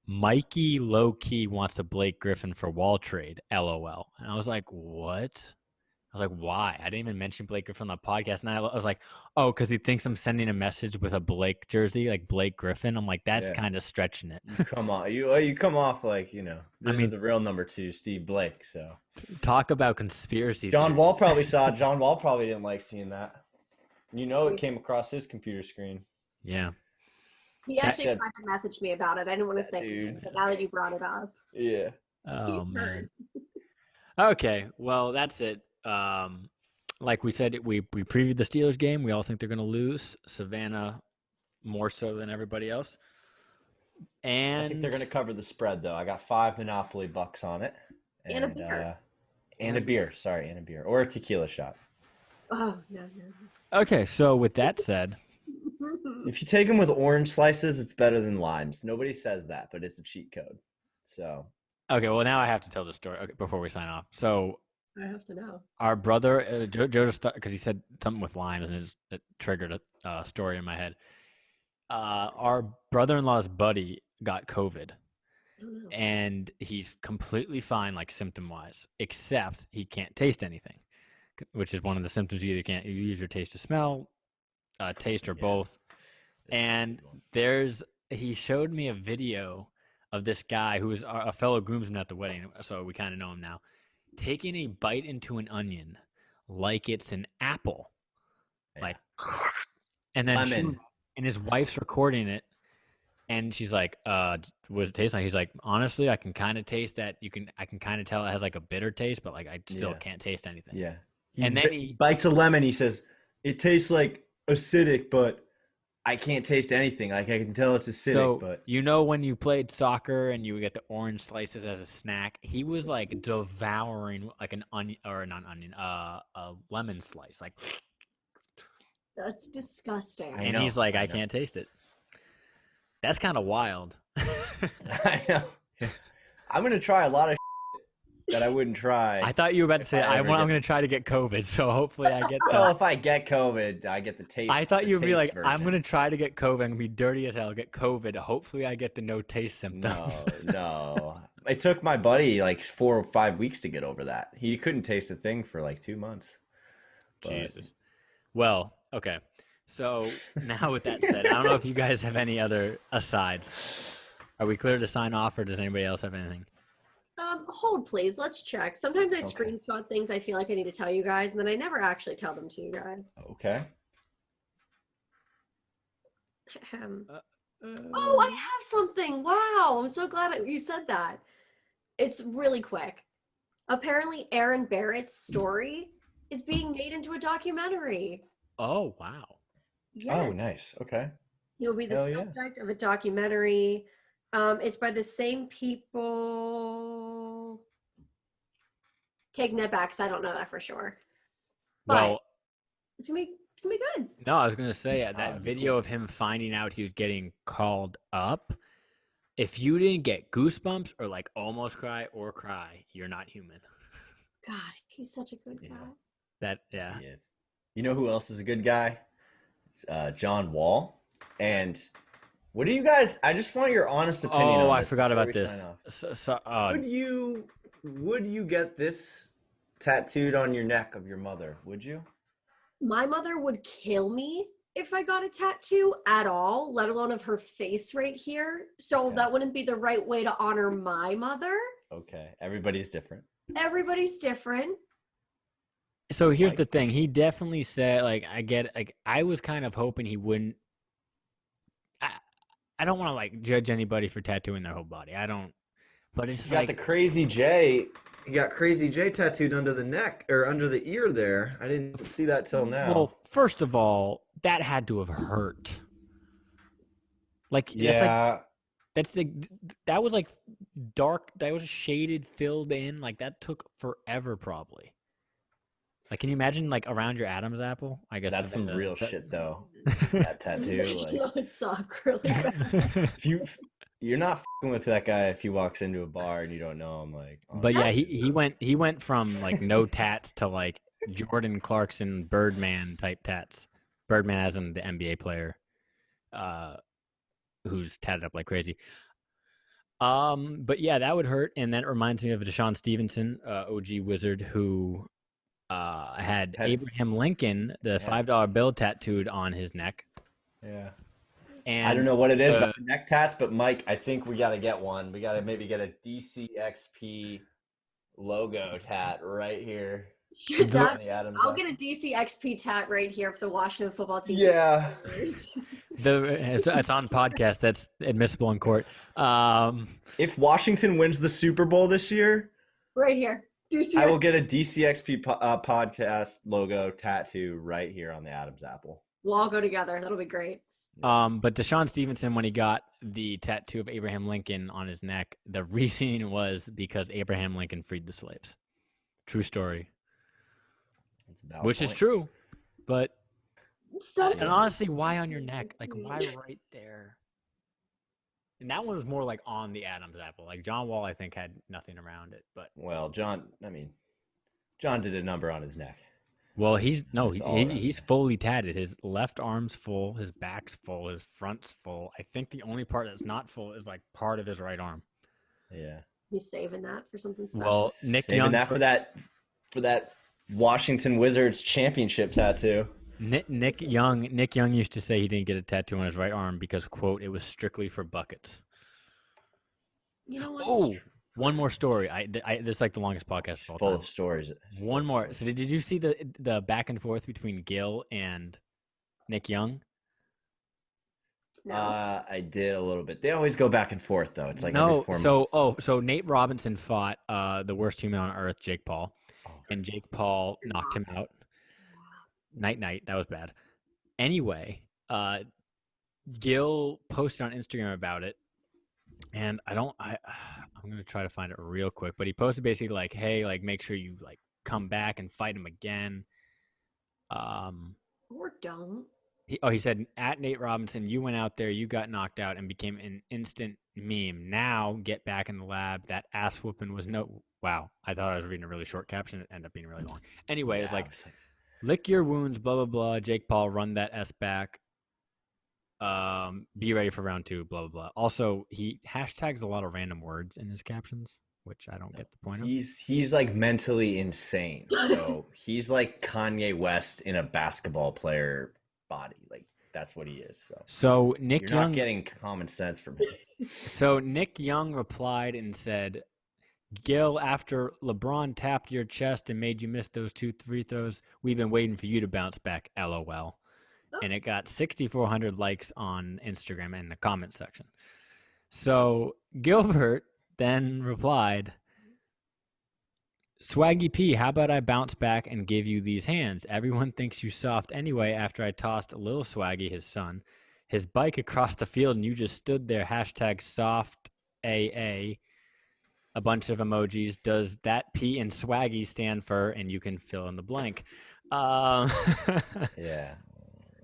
[SPEAKER 2] Mikey low-key wants a Blake Griffin for wall trade, LOL. And I was like, what? I was like, why? I didn't even mention Blake Griffin on the podcast. And I was like, oh, because he thinks I'm sending a message with a Blake jersey, like Blake Griffin. I'm like, that's
[SPEAKER 1] Yeah.
[SPEAKER 2] kind of stretching it.
[SPEAKER 1] You come on. You come off like, this is the real number 2, Steve Blake. So
[SPEAKER 2] Talk about conspiracy
[SPEAKER 1] John
[SPEAKER 2] theories.
[SPEAKER 1] Wall probably saw it. John Wall probably didn't like seeing that. It came across his computer screen.
[SPEAKER 2] Yeah.
[SPEAKER 3] He actually
[SPEAKER 1] said-
[SPEAKER 3] tried to message me about it. I didn't want to say
[SPEAKER 1] dude.
[SPEAKER 3] anything, but now that you brought it up.
[SPEAKER 1] Yeah.
[SPEAKER 2] Oh,
[SPEAKER 3] He's
[SPEAKER 2] man.
[SPEAKER 3] heard.
[SPEAKER 2] Okay, well, that's it. Like we said, we previewed the Steelers game. We all think they're going to lose. Savannah more so than everybody else. And
[SPEAKER 1] I think they're going to cover the spread, though. I got 5 Monopoly bucks on it.
[SPEAKER 3] And a beer.
[SPEAKER 1] And a beer. Sorry, and a beer. Or a tequila shot.
[SPEAKER 3] Oh, no.
[SPEAKER 2] Okay, so with that said,
[SPEAKER 1] If you take them with orange slices, it's better than limes. Nobody says that, but it's a cheat code. So
[SPEAKER 2] okay, well, now I have to tell the story before we sign off. So
[SPEAKER 3] I have to know.
[SPEAKER 2] our brother, Joe just thought, because he said something with limes, and it triggered a story in my head. Our brother-in-law's buddy got COVID.
[SPEAKER 3] Oh, no.
[SPEAKER 2] And he's completely fine, like symptom-wise, except he can't taste anything, which is one of the symptoms. You use your taste to smell, taste, or both. And he showed me a video of this guy who was a fellow groomsman at the wedding, so we kind of know him now, taking a bite into an onion like it's an apple, like, and then
[SPEAKER 1] Lemon.
[SPEAKER 2] and his wife's recording it, and she's like, what does it taste like? He's like, honestly, I can kind of taste that. I can kind of tell it has like a bitter taste, but like I still can't taste anything.
[SPEAKER 1] Yeah.
[SPEAKER 2] And then he
[SPEAKER 1] bites a lemon. He says, it tastes like acidic, but I can't taste anything. Like I can tell it's acidic,
[SPEAKER 2] so,
[SPEAKER 1] but
[SPEAKER 2] you know when you played soccer and you would get the orange slices as a snack, he was like devouring like an onion or not onion, a lemon slice, like.
[SPEAKER 3] That's disgusting.
[SPEAKER 2] And he's like, I can't taste it. That's kind of wild.
[SPEAKER 1] I know. I'm gonna try a lot of that I wouldn't try.
[SPEAKER 2] I thought you were about to say I'm going to try to get COVID, so hopefully I get.
[SPEAKER 1] Well, if I get COVID, I get the taste.
[SPEAKER 2] I thought you would be like,
[SPEAKER 1] version.
[SPEAKER 2] I'm going to try to get COVID. I'm going to be dirty as hell, get COVID. Hopefully I get the no taste symptoms.
[SPEAKER 1] No. It took my buddy like 4 or 5 weeks to get over that. He couldn't taste a thing for like 2 months. But...
[SPEAKER 2] Jesus. Well, okay. So now with that said, I don't know if you guys have any other asides. Are we clear to sign off, or does anybody else have anything?
[SPEAKER 3] Hold please. Let's check. Sometimes I screenshot things I feel like I need to tell you guys, and then I never actually tell them to you guys.
[SPEAKER 1] Okay.
[SPEAKER 3] Oh, I have something. Wow, I'm so glad you said that. It's really quick. Apparently, Aaron Barrett's story is being made into a documentary.
[SPEAKER 2] Oh, wow.
[SPEAKER 3] Yes.
[SPEAKER 1] Oh, nice. Okay.
[SPEAKER 3] He'll be the subject of a documentary. It's by the same people. Taking that back, because I don't know that for sure. But
[SPEAKER 2] well,
[SPEAKER 3] it's gonna be good.
[SPEAKER 2] No, I was gonna say that video of him finding out he was getting called up. If you didn't get goosebumps or like almost cry, you're not human.
[SPEAKER 3] God, he's such a good guy.
[SPEAKER 2] He
[SPEAKER 1] is. You know who else is a good guy? John Wall. And what do you guys? I just want your honest opinion.
[SPEAKER 2] Oh, I forgot about this.
[SPEAKER 1] Would you get this tattooed on your neck of your mother? Would you?
[SPEAKER 3] My mother would kill me if I got a tattoo at all, let alone of her face right here. So that wouldn't be the right way to honor my mother.
[SPEAKER 1] Okay. Everybody's different.
[SPEAKER 3] Everybody's different.
[SPEAKER 2] So here's the thing. He definitely said, like, I was kind of hoping he wouldn't. I don't want to like judge anybody for tattooing their whole body. I don't. But it's
[SPEAKER 1] got the Crazy J. He got Crazy J tattooed under the neck or under the ear there. I didn't see that till now.
[SPEAKER 2] Well, first of all, that had to have hurt. Like, that was like dark. That was shaded, filled in. Like that took forever, probably. Like, can you imagine like around your Adam's apple? I guess
[SPEAKER 1] that's some real shit, though. That tattoo.
[SPEAKER 3] It would suck really bad.
[SPEAKER 1] You're not fucking with that guy if he walks into a bar and you don't know him. Like,
[SPEAKER 2] but yeah, he went from like no tats to like Jordan Clarkson Birdman type tats. Birdman as in the NBA player, who's tatted up like crazy. But yeah, that would hurt, and that reminds me of Deshaun Stevenson, OG Wizard, who had Abraham Lincoln, the $5 bill, tattooed on his neck.
[SPEAKER 1] Yeah.
[SPEAKER 2] And
[SPEAKER 1] I don't know what it is about neck tats, but Mike, I think we got to get one. We got to maybe get a DCXP logo tat right here.
[SPEAKER 3] I'll get a DCXP tat right here for the Washington football team.
[SPEAKER 1] Yeah.
[SPEAKER 2] It's on podcast. That's admissible in court.
[SPEAKER 1] If Washington wins the Super Bowl this year,
[SPEAKER 3] right here.
[SPEAKER 1] I will get a DCXP podcast logo tattoo right here on the Adam's apple.
[SPEAKER 3] We'll all go together. That'll be great.
[SPEAKER 2] But Deshaun Stevenson, when he got the tattoo of Abraham Lincoln on his neck, the reasoning was because Abraham Lincoln freed the slaves. True story. Which is true. But and honestly, why on your neck? Like, why right there? And that one was more like on the Adam's apple. Like John Wall, I think, had nothing around it. But
[SPEAKER 1] John did a number on his neck.
[SPEAKER 2] Well, he's fully tatted. His left arm's full, his back's full, his front's full. I think the only part that's not full is like part of his right arm.
[SPEAKER 1] Yeah.
[SPEAKER 3] He's saving that for something special.
[SPEAKER 2] Well, Nick
[SPEAKER 1] Young for that Washington Wizards championship tattoo.
[SPEAKER 2] Nick Young used to say he didn't get a tattoo on his right arm because, quote, it was strictly for buckets.
[SPEAKER 3] You know what?
[SPEAKER 2] Oh, one more story. This is like the longest podcast of all
[SPEAKER 1] Full
[SPEAKER 2] time.
[SPEAKER 1] of stories.
[SPEAKER 2] One more. So did you see the back and forth between Gil and Nick Young?
[SPEAKER 3] No.
[SPEAKER 1] I did a little bit. They always go back and forth though. It's like
[SPEAKER 2] No.
[SPEAKER 1] every 4 months.
[SPEAKER 2] So Nate Robinson fought the worst human on earth, Jake Paul, and Jake Paul knocked him out. Night. That was bad. Anyway, Gil posted on Instagram about it, and I'm gonna try to find it real quick. But he posted basically like, "Hey, like make sure you like come back and fight him again."
[SPEAKER 3] Or don't.
[SPEAKER 2] He said, at Nate Robinson, you went out there, you got knocked out and became an instant meme. Now get back in the lab. That ass whooping was no. Wow, I thought I was reading a really short caption. It ended up being really long. Anyway, it's like, lick your wounds, blah, blah, blah. Jake Paul, run that S back. Be ready for round 2, blah, blah, blah. Also, he hashtags a lot of random words in his captions, which I don't get the point of.
[SPEAKER 1] He's like mentally insane. So he's like Kanye West in a basketball player body. Like that's what he is.
[SPEAKER 2] So Nick
[SPEAKER 1] You're
[SPEAKER 2] Young
[SPEAKER 1] not getting common sense from him.
[SPEAKER 2] So Nick Young replied and said, Gil, after LeBron tapped your chest and made you miss those 2 free throws, we've been waiting for you to bounce back, LOL. And it got 6,400 likes on Instagram in the comment section. So Gilbert then replied, Swaggy P, how about I bounce back and give you these hands? Everyone thinks you soft anyway after I tossed Lil Swaggy, his son, his bike across the field and you just stood there, hashtag soft AA, a bunch of emojis. Does that P in Swaggy stand for? And you can fill in the blank.
[SPEAKER 1] Yeah.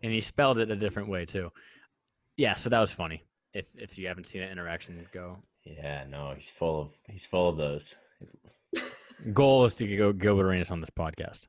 [SPEAKER 2] And he spelled it a different way too. Yeah, so that was funny. If you haven't seen that interaction, go.
[SPEAKER 1] Yeah, no, he's full of those.
[SPEAKER 2] Goal is to go Gilbert Arenas on this podcast.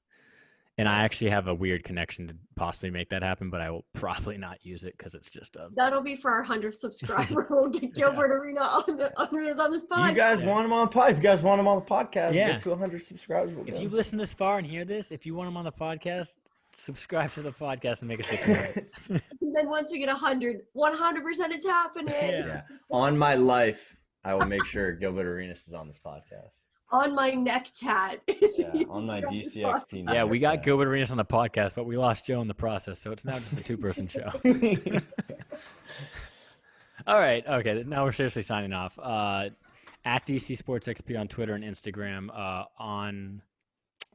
[SPEAKER 2] And I actually have a weird connection to possibly make that happen, but I will probably not use it because it's just a...
[SPEAKER 3] That'll be for our 100th subscriber. We'll get Gilbert Arena on this podcast.
[SPEAKER 1] You guys want him on the podcast? If you guys want him on the podcast,
[SPEAKER 2] Yeah.
[SPEAKER 1] get to 100 subscribers.
[SPEAKER 2] If you listen this far and hear this, if you want him on the podcast, subscribe to the podcast and make us get
[SPEAKER 3] And then once we get 100, 100% it's happening.
[SPEAKER 2] Yeah.
[SPEAKER 1] On my life, I will make sure Gilbert Arenas is on this podcast.
[SPEAKER 3] On my neck tat.
[SPEAKER 1] Yeah, on my DCXP.
[SPEAKER 2] Yeah, we got Gilbert Arenas on the podcast, but we lost Joe in the process, so it's now just a 2-person show. All right, okay, now we're seriously signing off. At DC Sports XP on Twitter and Instagram, on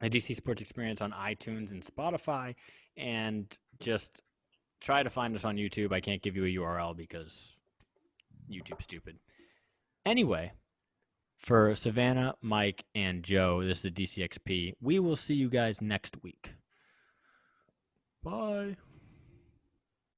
[SPEAKER 2] the DC Sports Experience on iTunes and Spotify, and just try to find us on YouTube. I can't give you a URL because YouTube's stupid. Anyway, for Savannah, Mike, and Joe, this is the DCXP. We will see you guys next week. Bye.